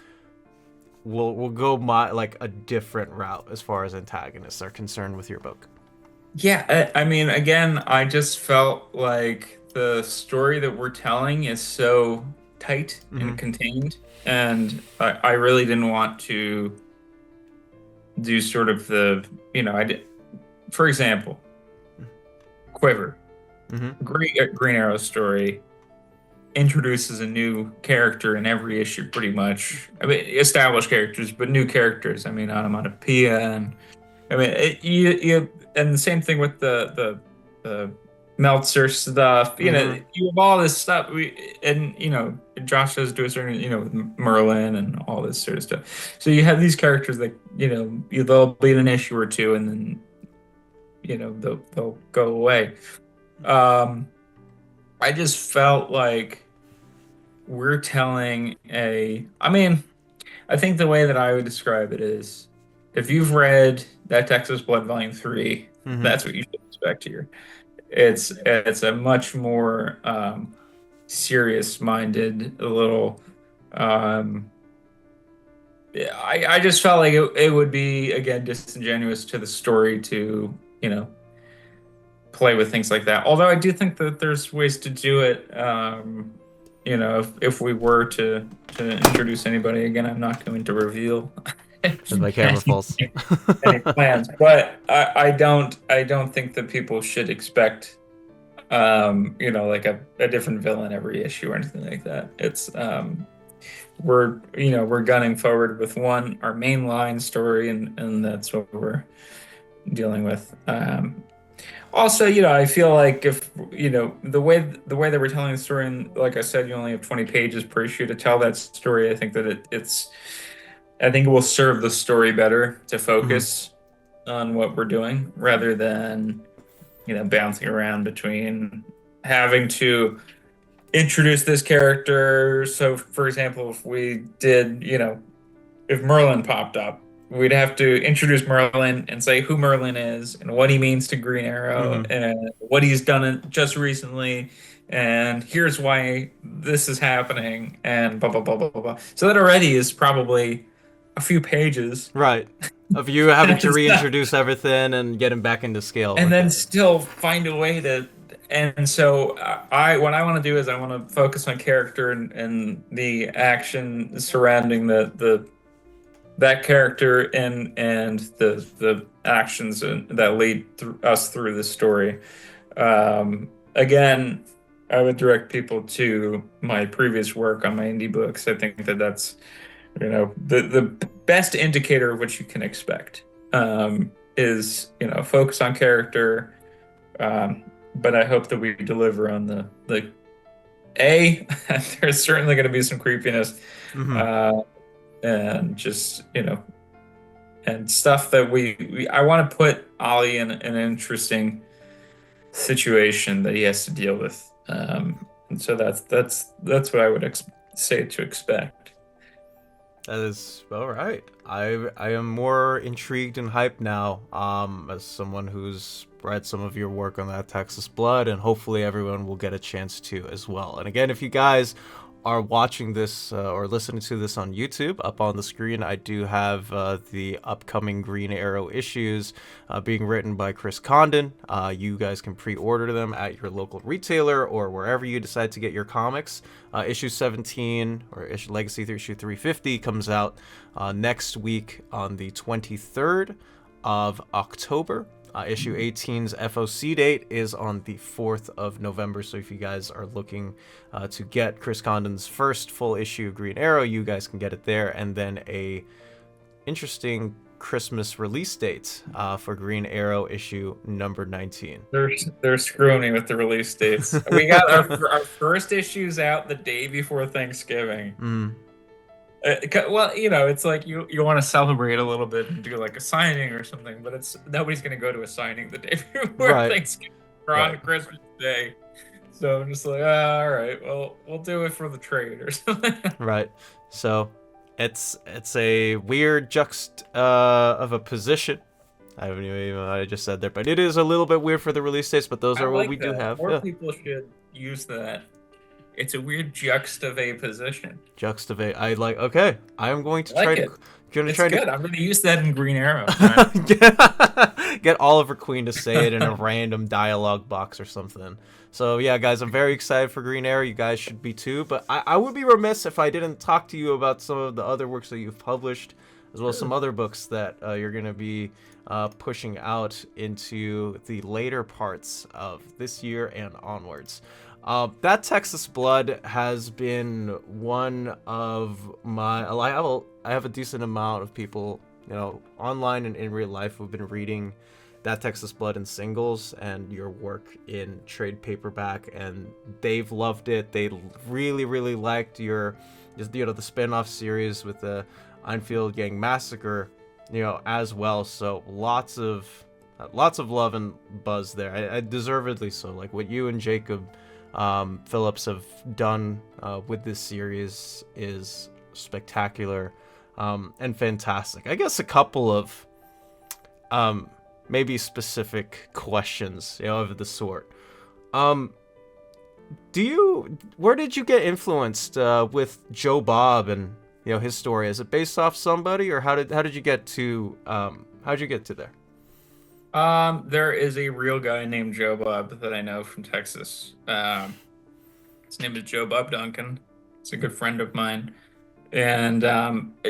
We'll go like a different route as far as antagonists are concerned with your book. Yeah, I mean, again, I just felt like the story that we're telling is so tight and contained, and I really didn't want to do sort of for example, Quiver, Green Arrow story introduces a new character in every issue, pretty much. I mean, established characters, but new characters. I mean, Onomatopoeia, and I mean, and the same thing with the Meltzer stuff. You have all this stuff. Josh does do a certain, Merlin and all this sort of stuff. So you have these characters that they'll be in an issue or two, and then they'll go away. I just felt like we're telling I think the way that I would describe it is, if you've read That Texas Blood Volume 3, that's what you should expect here. It's a much more serious-minded, a little. I just felt like it would be, again, disingenuous to the story to play with things like that. Although I do think that there's ways to do it. If we were to introduce anybody, again, I'm not going to reveal As my camera falls. any plans. But I don't think that people should expect like a different villain every issue or anything like that. It's we're gunning forward with our main line story, and that's what we're dealing with. Also, I feel like if the way that we're telling the story, and like I said, you only have 20 pages per issue to tell that story. I think that I think it will serve the story better to Hmm. focus on what we're doing rather than bouncing around between having to introduce this character. So, for example, if we did, if Merlin popped up, we'd have to introduce Merlin and say who Merlin is and what he means to Green Arrow Hmm. and what he's done just recently. And here's why this is happening and blah, blah, blah, blah, blah, blah. So that already is probably a few pages. Right. Of you having to reintroduce everything and get him back into scale And with then it. still find a way to. And so what I want to do is I want to focus on character and the action surrounding that character and the actions that lead us through the story. Again, I would direct people to my previous work on my indie books. I think that that's the best indicator of what you can expect is focus on character. But I hope that we deliver on the A. There's certainly going to be some creepiness, Hmm. uh, and just and stuff that I want to put Ollie in an interesting situation that he has to deal with. And so that's what I would say to expect. That is all right. I am more intrigued and hyped now. As someone who's read some of your work on that Texas Blood, and hopefully everyone will get a chance to as well. And again, if you guys are watching this or listening to this on YouTube, up on the screen, I do have the upcoming Green Arrow issues being written by Chris Condon. You guys can pre-order them at your local retailer or wherever you decide to get your comics. Issue 17 or Legacy issue 350 comes out next week on the 23rd of October. Issue 18's FOC date is on the 4th of November, so if you guys are looking to get Chris Condon's first full issue of Green Arrow, you guys can get it there, and then a interesting Christmas release date for Green Arrow issue number 19. They're screwing me with the release dates. We got our first issues out the day before Thanksgiving. Mm, Well, it's like you want to celebrate a little bit and do like a signing or something, but it's nobody's going to go to a signing the day before right, Thanksgiving or right, on Christmas Day. So I'm just like, all right, well, we'll do it for the trade or something. right. So it's a weird of a position. I haven't even what I just said there, but it is a little bit weird for the release dates. But those I are what we like do that. have. More Yeah. people should use that. It's a weird juxtaposition. Juxtavate. I like. Okay, I am going I to try like to. it. Going to It's try to good. I'm going to use that in Green Arrow. All right. get Oliver Queen to say it in a random dialogue box or something. So yeah, guys, I'm very excited for Green Arrow. You guys should be too. But I would be remiss if I didn't talk to you about some of the other works that you've published, as well as some Sure. other books that you're going to be pushing out into the later parts of this year and onwards. That Texas Blood has been one of my. I have a decent amount of people, online and in real life who've been reading that Texas Blood in singles and your work in trade paperback, and they've loved it. They really, really liked the spin-off series with the Enfield Gang Massacre, as well. So lots of love and buzz there. I deservedly so. Like what you and Jacob Phillips have done with this series is spectacular and fantastic. I guess a couple of maybe specific questions, of the sort. Um, where did you get influenced with Joe Bob and his story? Is it based off somebody, or how did you get to how'd you get to there? There is a real guy named Joe Bob that I know from Texas. His name is Joe Bob Duncan. He's a good friend of mine. And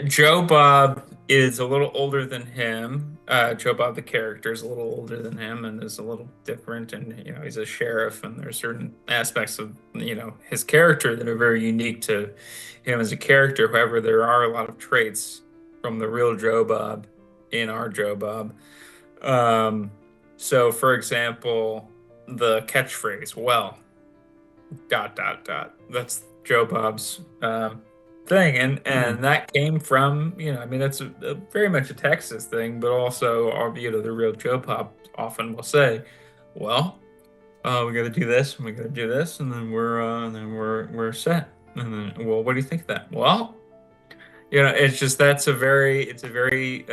Joe Bob is a little older than him. Joe Bob, the character, is a little older than him and is a little different. And, he's a sheriff, and there's certain aspects of, his character that are very unique to him as a character. However, there are a lot of traits from the real Joe Bob in our Joe Bob. Um, so, for example, the catchphrase, well, dot, dot, dot. That's Joe Bob's thing, Hmm. and that came from, I mean, that's very much a Texas thing, but also, the real Joe Pop often will say, "Well, we got to do this, and we got to do this, and then we're set." And then, well, what do you think of that? Well, it's just it's a very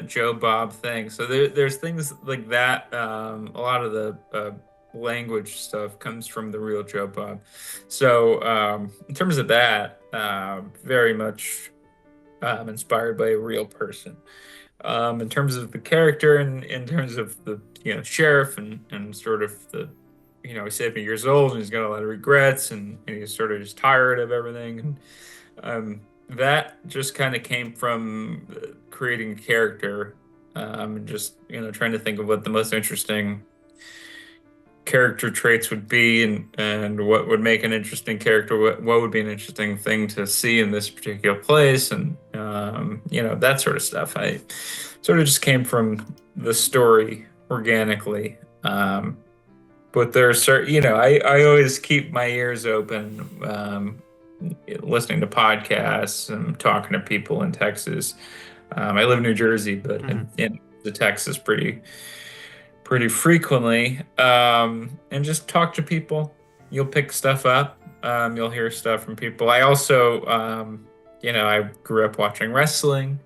Joe Bob thing. So there's things like that. A lot of the language stuff comes from the real Joe Bob. So in terms of that, very much inspired by a real person. In terms of the character and in terms of the sheriff and sort of he's 70 years old and he's got a lot of regrets and he's sort of just tired of everything. And that just kind of came from creating a character, and just trying to think of what the most interesting character traits would be, and what would make an interesting character, what would be an interesting thing to see in this particular place, and that sort of stuff. I sort of just came from the story organically. But there's certain, I always keep my ears open, listening to podcasts and talking to people in Texas. I live in New Jersey, but Hmm. in the Texas pretty frequently, and just talk to people. You'll pick stuff up. You'll hear stuff from people. I also, I grew up watching wrestling,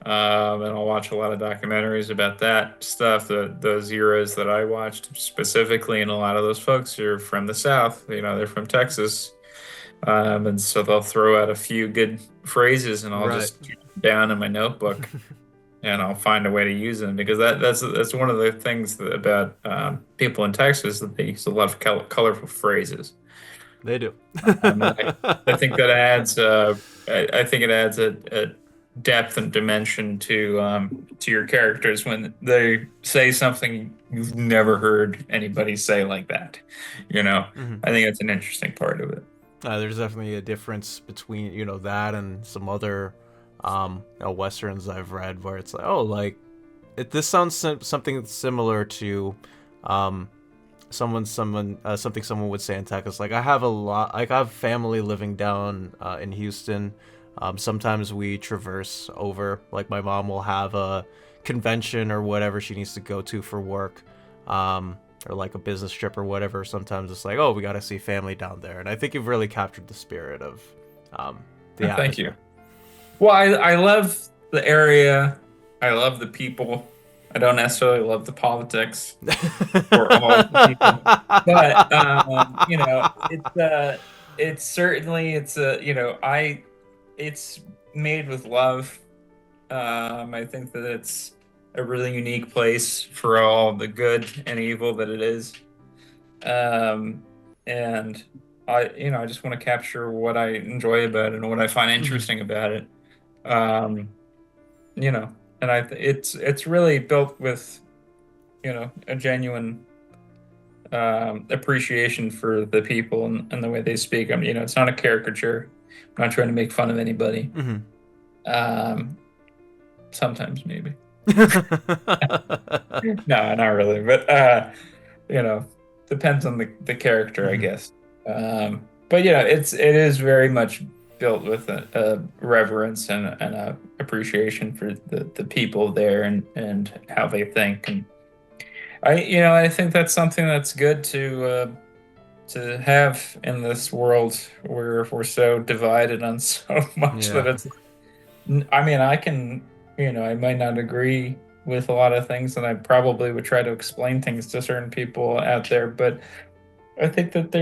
and I'll watch a lot of documentaries about that stuff, those eras that I watched specifically. And a lot of those folks are from the South. They're from Texas, and so they'll throw out a few good phrases, and I'll Right. just jot them down in my notebook, and I'll find a way to use them because that's one of the things about people in Texas, that they use a lot of colorful phrases. They do. And I think that adds I think it adds a depth and dimension to your characters when they say something you've never heard anybody say like that. Hmm. I think that's an interesting part of it. There's definitely a difference between that and some other westerns I've read where it's like, oh, like this sounds something similar to um, something someone would say in Texas. Like I have family living down in Houston. Sometimes we traverse over. Like my mom will have a convention or whatever she needs to go to for work. Or like a business trip or whatever. Sometimes it's like, oh, we got to see family down there, and I think you've really captured the spirit of the Thank you. atmosphere. Well, I love the area. I love the people. I don't necessarily love the politics or all of the people, but it's certainly it's a I it's made with love. I think that it's a really unique place for all the good and evil that it is. Um, and I just want to capture what I enjoy about it and what I find Hmm. interesting about it. Um, you know, and it's really built with, a genuine appreciation for the people and the way they speak. I mean, it's not a caricature. I'm not trying to make fun of anybody. Hmm. Um, Sometimes maybe. No, not really. But you know, depends on the character, I Hmm. guess. But it is very much built with a reverence and a appreciation for the people there and how they think. And I think that's something that's good to have in this world where we're so divided on so much Yeah. that it's. I mean, I might not agree with a lot of things, and I probably would try to explain things to certain people out there, but I think that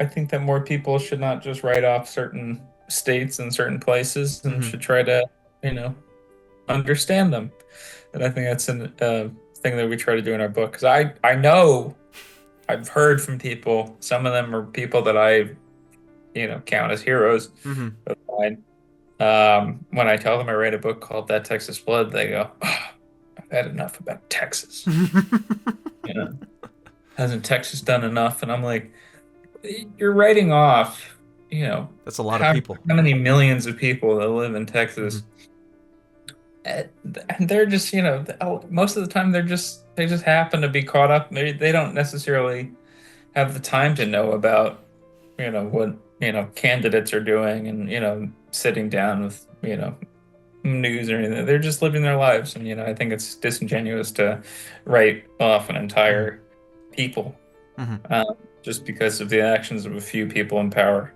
I think that more people should not just write off certain states and certain places and Hmm. should try to, you know, understand them. And I think that's a thing that we try to do in our book. Because I know I've heard from some of them are people that I, count as heroes Hmm. of mine, When I tell them I write a book called That Texas Blood, they go, oh, I've had enough about Texas. You know, hasn't Texas done enough? And I'm like, you're writing off, you know, That's a lot of how, people. how many millions of people that live in Hmm. Texas. And they're just, most of the time they just happen to be caught up. They don't necessarily have the time to know about, what, candidates are doing and, sitting down with, news or anything. They're just living their lives. And, I think it's disingenuous to write off an Hmm. entire people Hmm. uh, just because of the actions of a few people in power.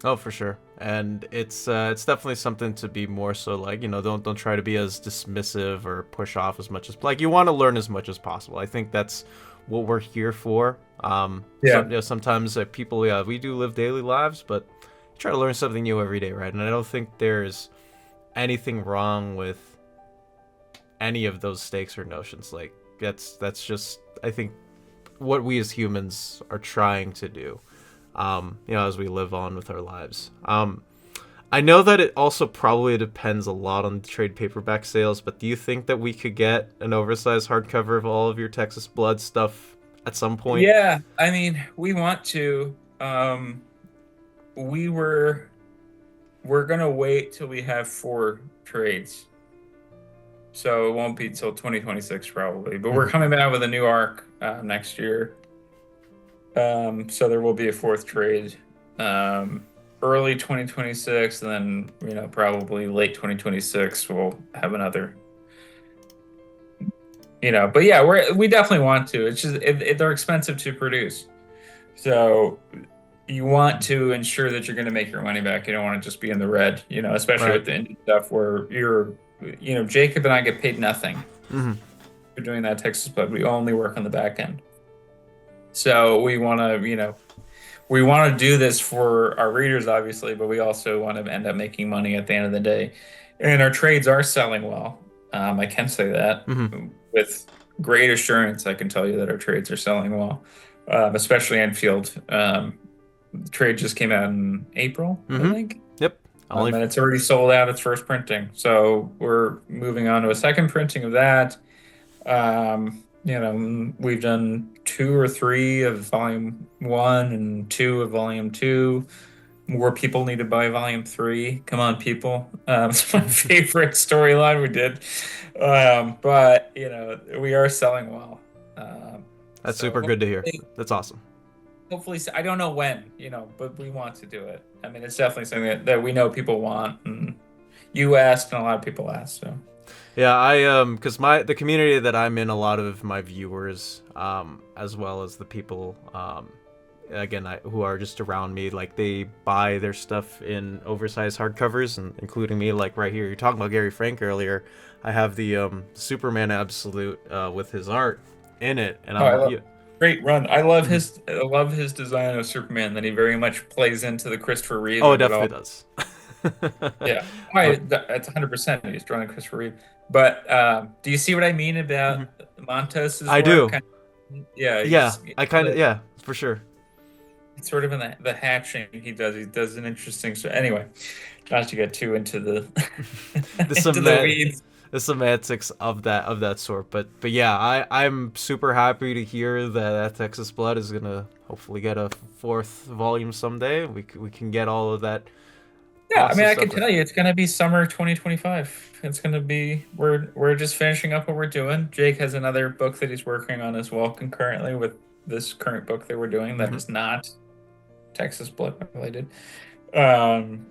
Oh, for sure. And it's definitely something to be more so like, don't try to be as dismissive or push off as much as like you want to learn as much as possible. I think that's what we're here for. Yeah. Sometimes people, yeah, we do live daily lives, but try to learn something new every day, right? And I don't think there's anything wrong with any of those stakes or notions. Like that's just, I think, what we as humans are trying to do. As we live on with our lives. I know that it also probably depends a lot on trade paperback sales, but do you think that we could get an oversized hardcover of all of your Texas Blood stuff at some point? Yeah. I mean, we want to. We we're gonna wait till we have four trades. So it won't be till 2026 probably. But we're Hmm. coming out with a new arc next year. So there will be a fourth trade. Early 2026, and then, probably late 2026 we'll have another. But yeah, we definitely want to. It's just they're expensive to produce. So you want to ensure that you're going to make your money back. You don't want to just be in the red, especially Right. with the indie stuff where Jacob and I get paid nothing Hmm. for doing that Texas Blood. We only work on the back end. So we want to do this for our readers, obviously, but we also want to end up making money at the end of the day. And our trades are selling well. I can say that Hmm. with great assurance. I can tell you that our trades are selling well, especially Enfield. The trade just came out in April, I Hmm. think. Yep. Only. And it's already sold out its first printing. So we're moving on to a second printing of that. We've done two or three of volume one and two of volume two. More people need to buy volume three. Come on, people. It's my favorite storyline we did. But, we are selling well. That's So super good to hear. That's awesome. hopefully, I don't know when, but we want to do it. I mean, it's definitely something that we know people want. And you asked, and a lot of people asked. So, Yeah, because the community that I'm in, a lot of my viewers, as well as the people, again, who are just around me, like they buy their stuff in oversized hardcovers, and including me, like right here. You're talking about Gary Frank earlier. I have the Superman Absolute with his art in it, and oh, I I'm love yeah. great run. I love his design of Superman that he very much plays into the Christopher Reeve Oh, it of it definitely all. does. Yeah, But that's 100%. He's drawing Christopher Reeve. But do you see what I mean mhm. about Montos's I work? do. Yeah, Yeah, he's I kind of, yeah, for sure. it's sort of in the hatching he does. He does an interesting. So anyway, not to get too into the the into the sem- weeds. the semantics of that sort. But yeah, I'm super happy to hear that Texas Blood is gonna hopefully get a fourth volume someday. We can get all of that Yeah, I awesome mean, I can stuff. tell you, it's gonna be summer 2025. It's gonna be we're just finishing up what we're doing. Jake has another book that he's working on as well concurrently with this current book that we're doing that Hmm. is not Texas Blood related. Um,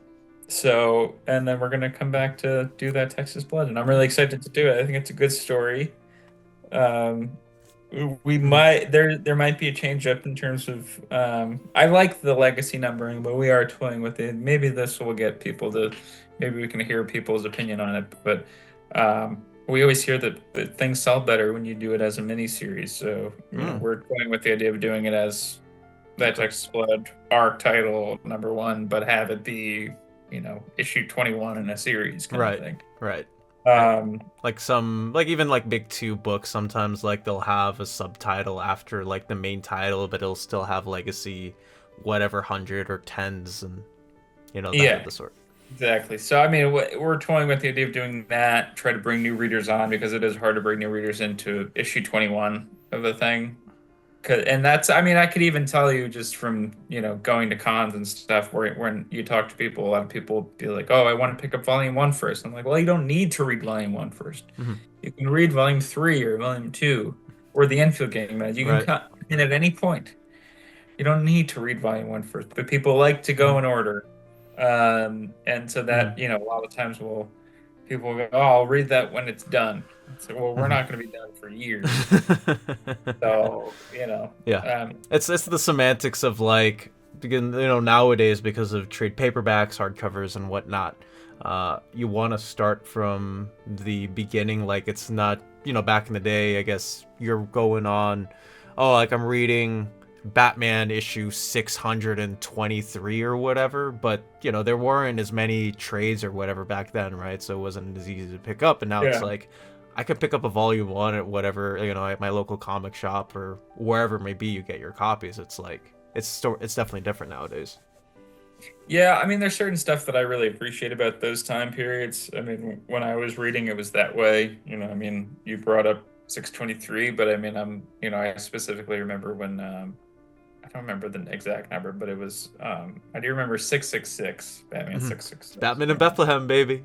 and then we're gonna come back to do that Texas Blood, and I'm really excited to do it. I think it's a good story. Um, we Hmm. might there might be a change up in terms of I like the legacy numbering, but we are toying with it. Maybe this will get people to maybe we can hear people's opinion on it. But we always hear that things sell better when you do it as a mini series. So Mm, we're going with the idea of doing it as that okay. Texas Blood arc title number one, but have it be issue 21 in a series kind of Right. thing. Right. And Um, like some like even like big two books sometimes like they'll have a subtitle after like the main title, but it'll still have legacy whatever hundred or tens and that of yeah. the sort. Exactly. So, I mean, we're toying with the idea of doing that, try to bring new readers on because it is hard to bring new readers into issue 21 of the thing. And that's, I mean, I could even tell you just from, going to cons and stuff where when you talk to people, a lot of people be like, oh, I want to pick up volume one first. I'm like, well, you don't need to read volume one first. Mhm. You can read volume three or volume two or the Enfield game. You can Right. cut in at any point. You don't need to read volume one first, but people like to go Mhm. in order. And so Mhm. that, a lot of times people will go, oh, I'll read that when it's done. So, well, we're Mhm. not going to be done for years. So, Yeah, it's the semantics of like, because nowadays, because of trade paperbacks, hardcovers, and whatnot, you want to start from the beginning. Like, it's not, back in the day, I guess you're going on, oh, like I'm reading Batman issue 623 or whatever, but there weren't as many trades or whatever back then, right? So it wasn't as easy to pick up, and now it's yeah. like I could pick up a volume one at whatever, at my local comic shop or wherever it may be you get your copies. It's like it's definitely different nowadays. Yeah, I mean, there's certain stuff that I really appreciate about those time periods. I mean, when I was reading, it was that way. I mean, you brought up 623, but I mean, I specifically remember when, I don't remember the exact number, but it was, I do remember 666, Batman Mm-hmm. 666. Batman in Bethlehem, baby.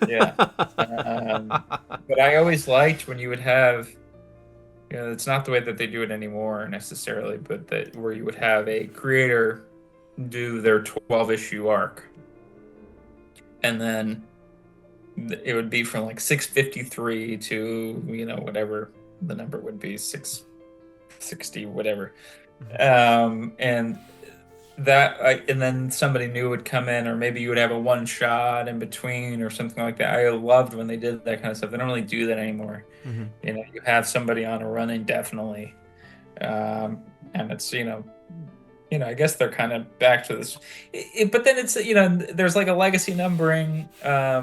Yeah. Um, but I always liked when you would have, it's not the way that they do it anymore necessarily, but that where you would have a creator do their 12 issue arc. And then it would be from like 653 to, whatever the number would be, 660, whatever. And and then somebody new would come in, or maybe you would have a one shot in between or something like that. I loved when they did that kind of stuff. They don't really do that anymore. Mm-hmm. You have somebody on a run indefinitely. And it's, I guess they're kind of back to this. But then it's, there's like a legacy numbering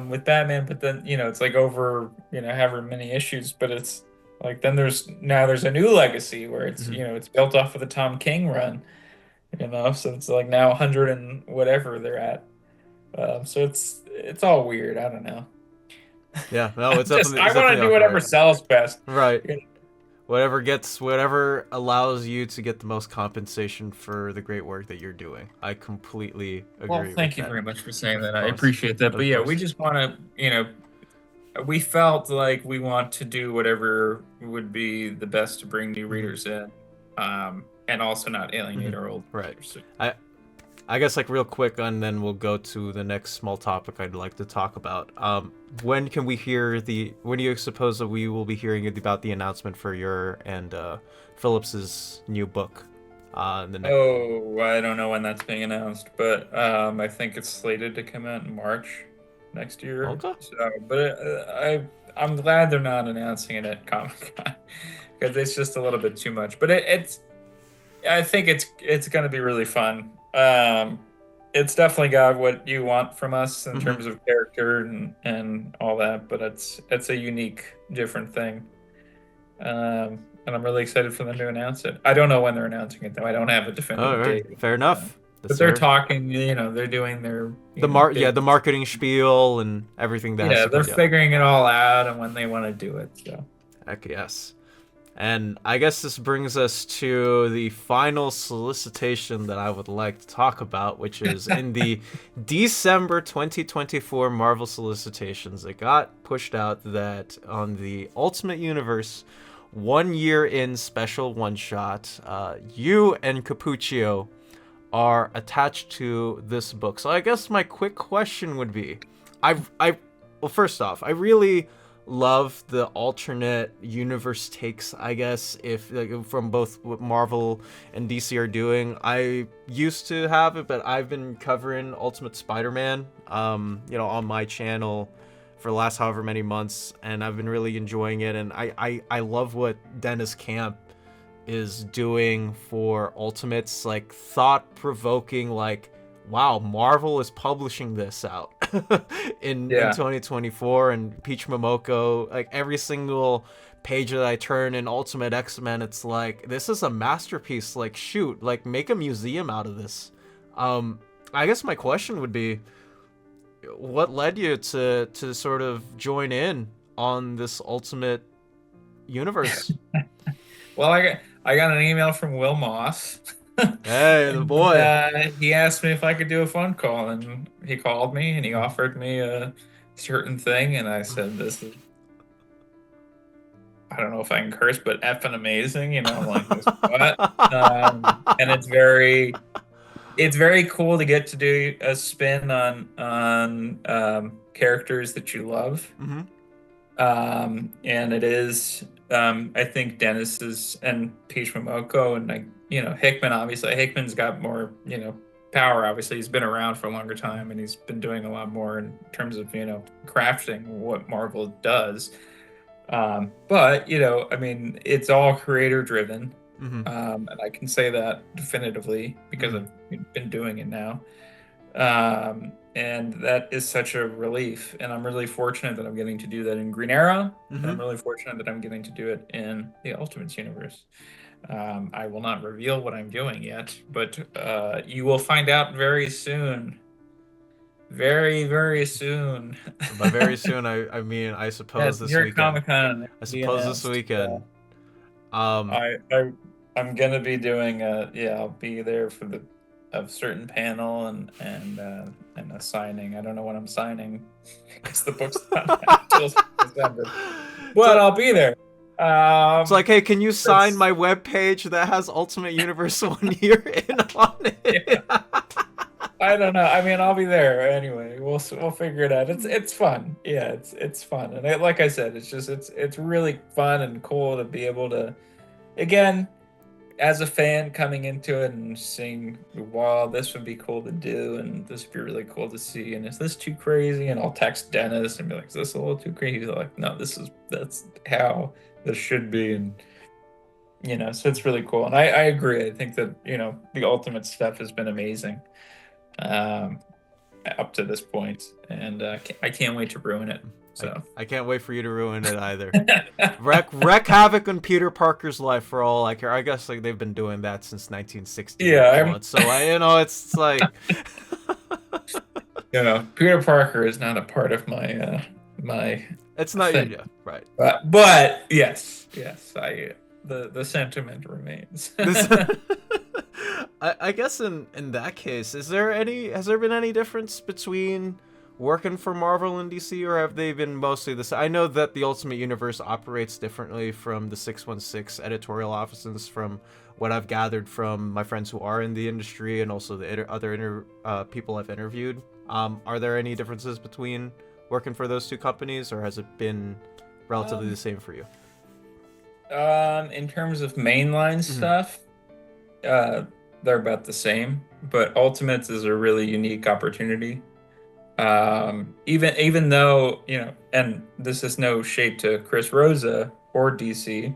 with Batman, but then, it's like over, however many issues, but it's like then there's a new legacy where it's, Mm-hmm. it's built off of the Tom King run, so it's like now 100 and whatever they're at. So it's all weird. I don't know. Yeah, no, it's I want definitely to do off whatever right. sells best. Right. You know? Whatever allows you to get the most compensation for the great work that you're doing. I completely Well, agree with thank you that. very much for saying Of that. I course. appreciate that. But Of yeah, we course. just want to, we felt like we want to do whatever would be the best to bring new Mm-hmm. readers in, and also not Mm-hmm. alienate our old Right. readers. So, I guess like real quick, and then we'll go to the next small topic I'd like to talk about. When can we hear the? When do you suppose that we will be hearing about the announcement for your and Phillips's new book? In the next. oh, I don't know when that's being announced, but I think it's slated to come out in March next year. Okay. So, but I'm glad they're not announcing it at Comic Con because it's just a little bit too much. But it's I think it's going to be really fun. It's definitely got what you want from us in Mm-hmm. terms of character and all that, but it's a unique, different thing. And I'm really excited for them to announce it. I don't know when they're announcing it though. I don't have a All definitive right. date. Fair Uh, enough. but That's they're fair. talking. They're doing their Yeah, big. the marketing spiel and everything that has Yeah, to they're come. Yeah. figuring it all out and when they want to do it. So. Heck yes. And I guess this brings us to the final solicitation that I would like to talk about, which is in the December 2024 Marvel solicitations. It got pushed out that on the Ultimate Universe 1 year in special one shot, you and Capuccio are attached to this book. So I guess my quick question would be, well, first off, I really love the alternate universe takes, I guess, if like, from both what Marvel and DC are doing. I used to have it, but I've been covering Ultimate Spider-Man, on my channel for the last however many months, and I've been really enjoying it. And I love what Dennis Camp is doing for Ultimates, like thought-provoking, like, wow, Marvel is publishing this out in Yeah. 2024, and Peach Momoko, like every single page that I turn in Ultimate X-Men, it's like, this is a masterpiece. Like, shoot, like make a museum out of this. I guess my question would be, what led you to sort of join in on this Ultimate Universe? Well, I got an email from Will Moss, Hey, the and boy. he asked me if I could do a phone call, and he called me and he offered me a certain thing, and I said, "This is I don't know if I can curse, but effing amazing." I'm like, "This what?" And it's very cool to get to do a spin on characters that you love. Hmm. And it is, I think Dennis is and Peach Momoko and like, Hickman, obviously. Hickman's got more, power, obviously. He's been around for a longer time and he's been doing a lot more in terms of, crafting what Marvel does. But, I mean, it's all creator driven. Hmm. And I can say that definitively because Hmm. I've been doing it now. And that is such a relief. And I'm really fortunate that I'm getting to do that in Green Arrow. And I'm Hmm. really fortunate that I'm getting to do it in the Ultimates universe. I will not reveal what I'm doing yet, but you will find out very soon. Very, very soon. By very soon, I mean I At suppose New this York weekend. Comic Con, I be suppose this announced. weekend. Um, I'm gonna be doing I'll be there for the a certain panel and a signing. I don't know when I'm signing because the book's not out until December, but so I'll be there. it's like, hey, can you sign That's my webpage that has Ultimate Universe 1 year in on Yeah. it? I don't know. I mean, I'll be there anyway. We'll figure it out. It's fun. Yeah, it's fun. And like I said, it's really fun and cool to be able to again, as a fan coming into it and seeing, wow, this would be cool to do, and this would be really cool to see, and is this too crazy? And I'll text Dennis and be like, is this a little too crazy? He's like, no, that's how this should be, and so it's really cool. And I agree. I think that the Ultimate stuff has been amazing um, up to this point, and I can't wait to ruin it. So. I can't wait for you to ruin it either. Wreck havoc on Peter Parker's life for all I care. I guess like they've been doing that since 1960 Yeah, almost. So it's like Peter Parker is not a part of my it's not thing. yeah, right. But yes, the sentiment remains. This I guess in that case, has there been any difference between working for Marvel and DC, or have they been mostly the same? I know that the Ultimate Universe operates differently from the 616 editorial offices, from what I've gathered from my friends who are in the industry and also the other people I've interviewed. Are there any differences between working for those two companies, or has it been relatively the um, same for you? in terms of mainline Hmm. stuff, uh, they're about the same. But Ultimates is a really unique opportunity. Even though and this is no shade to Chris Rosa or DC,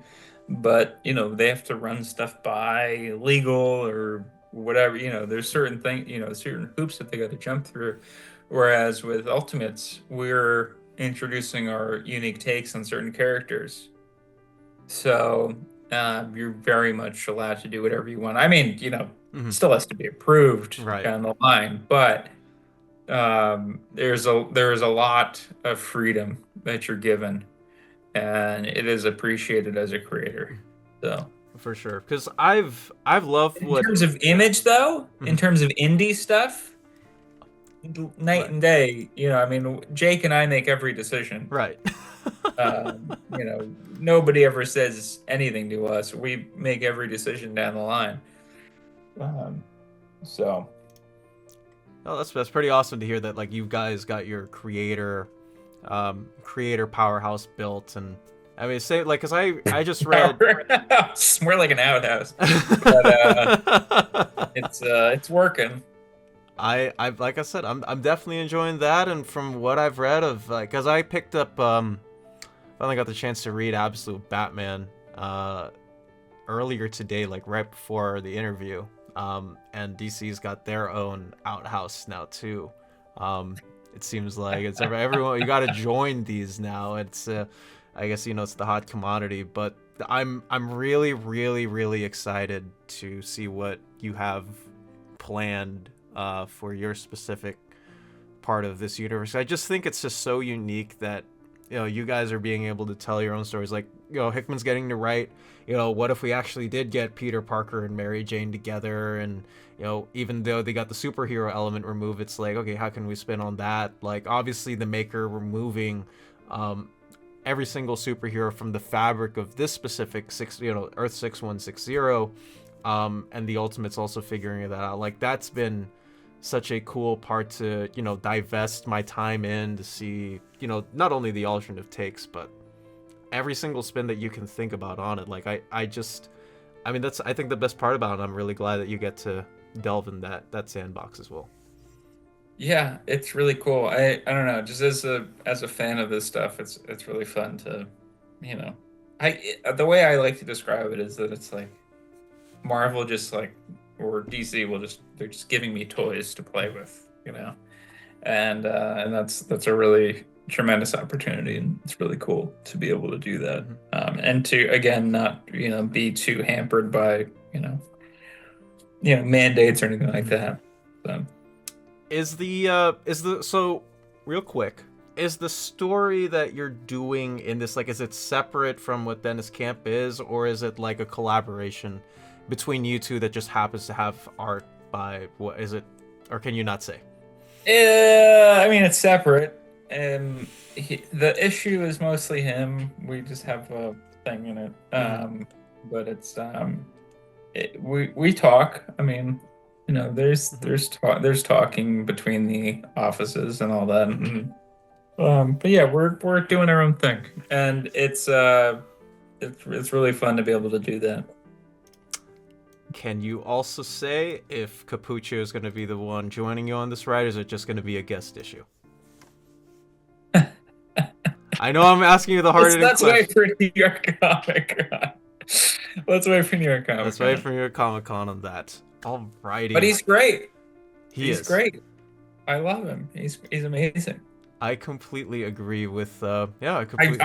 but they have to run stuff by legal or whatever. There's certain thing, certain hoops that they got to jump through. Whereas with Ultimates, we're introducing our unique takes on certain characters, so you're very much allowed to do whatever you want. I mean, Hmm. still has to be approved Right. down the line, but there's a lot of freedom that you're given, and it is appreciated as a creator. So, For sure, because I've loved in what. terms of image, though, in Mhm. terms of indie stuff, night Right, and day. I mean, Jake and I make every decision. right. Nobody ever says anything to us. We make every decision down the line. Um, so. Oh, that's pretty awesome to hear that like you guys got your creator powerhouse built. And I mean say like because I just read. It's more like an outhouse, but it's working. I like I said, I'm definitely enjoying that, and from what I've read of like, cause I picked up finally got the chance to read Absolute Batman earlier today, like right before the interview. And DC's got their own outhouse now too. It seems like it's everyone you got to join these now. It's I guess it's the hot commodity, but I'm really really really excited to see what you have planned for your specific part of this universe. I just think it's just so unique that, you know, you guys are being able to tell your own stories. Like, you know, Hickman's getting to write, you know, what if we actually did get Peter Parker and Mary Jane together? And, you know, even though they got the superhero element removed, it's like, okay, how can we spin on that? Like, obviously the Maker removing every single superhero from the fabric of this specific Earth 6160, and the Ultimates also figuring that out. Like, that's been such a cool part to, you know, divest my time in to see, you know, not only the alternative takes, but every single spin that you can think about on it. Like, I mean, that's, I think, the best part about it. I'm really glad that you get to delve in that sandbox as well. Yeah, it's really cool. I don't know, just as a fan of this stuff, it's really fun to, you know, the way I like to describe it is that it's like Marvel just like, or DC will just, they're just giving me toys to play with, you know, and that's a really tremendous opportunity, and it's really cool to be able to do that, and to again not, you know, be too hampered by, mandates or anything like that. So. So real quick, is the story that you're doing in this, like, is it separate from what Dennis Camp is, or is it like a collaboration between you two that just happens to have art by, what is it, or can you not say? I mean, it's separate, and the issue is mostly him. We just have a thing in it, but it's we talk. I mean, you know, there's talking between the offices and all that. And, but yeah, we're doing our own thing, and it's really fun to be able to do that. Can you also say if Capuccio is going to be the one joining you on this ride, or is it just going to be a guest issue? I know I'm asking you the hard-hitting question. Let's wait for New York Comic Con. Let's wait for New York Comic Con. Let's wait for New York Comic Con on that. Alrighty. But he's great. He's great. I love him. He's amazing. I completely agree with. I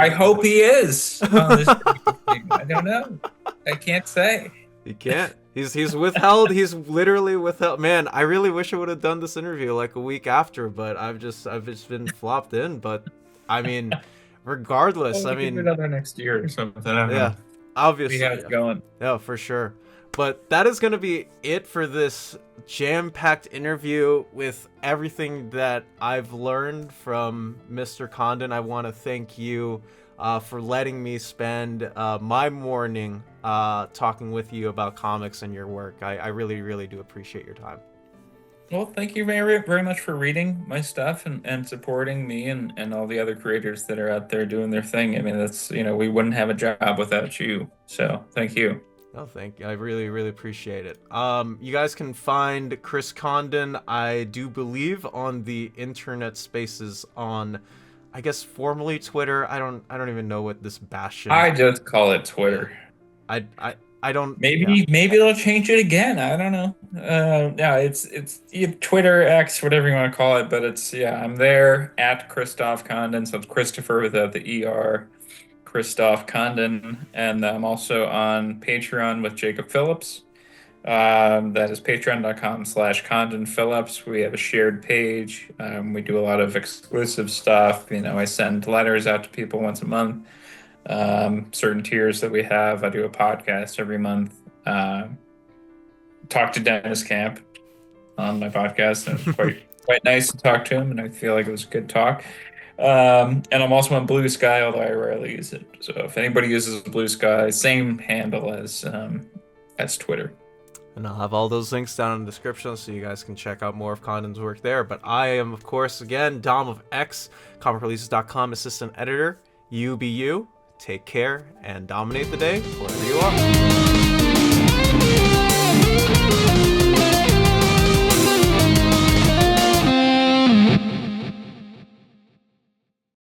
hope he is on this thing. I don't know. I can't say. He can't. He's withheld. He's literally withheld. Man, I really wish I would have done this interview like a week after, but I've just been flopped in. But I mean, regardless, I mean, another next year or something. I don't know. Obviously, see how it's going. Yeah, for sure. But that is going to be it for this jam-packed interview with everything that I've learned from Mr. Condon. I want to thank you for letting me spend my morning talking with you about comics and your work. I really, really do appreciate your time. Well, thank you very, very much for reading my stuff and supporting me and all the other creators that are out there doing their thing. I mean, that's, you know, we wouldn't have a job without you. So thank you. Oh, thank you. I really, really appreciate it. You guys can find Chris Condon, I do believe, on the internet spaces on, I guess, formerly Twitter. I don't even know what this bastion. I just call it Twitter. I don't. Maybe they'll change it again. I don't know. Yeah, it's Twitter, X, whatever you want to call it. But it's, yeah, I'm there at Christoph Condon. So it's Christopher without the ER. Christoph Condon, and I'm also on Patreon with Jacob Phillips. That is patreon.com/Condon Phillips. We have a shared page. We do a lot of exclusive stuff. You know, I send letters out to people once a month. Certain tiers that we have. I do a podcast every month. Talk to Dennis Camp on my podcast, and it's quite nice to talk to him, and I feel like it was a good talk. And I'm also on Blue Sky, although I rarely use it. So if anybody uses Blue Sky, same handle as Twitter. And I'll have all those links down in the description so you guys can check out more of Condon's work there. But I am, of course, again, Dom of X, comicreleases.com assistant editor. You be you, take care, and dominate the day wherever you are.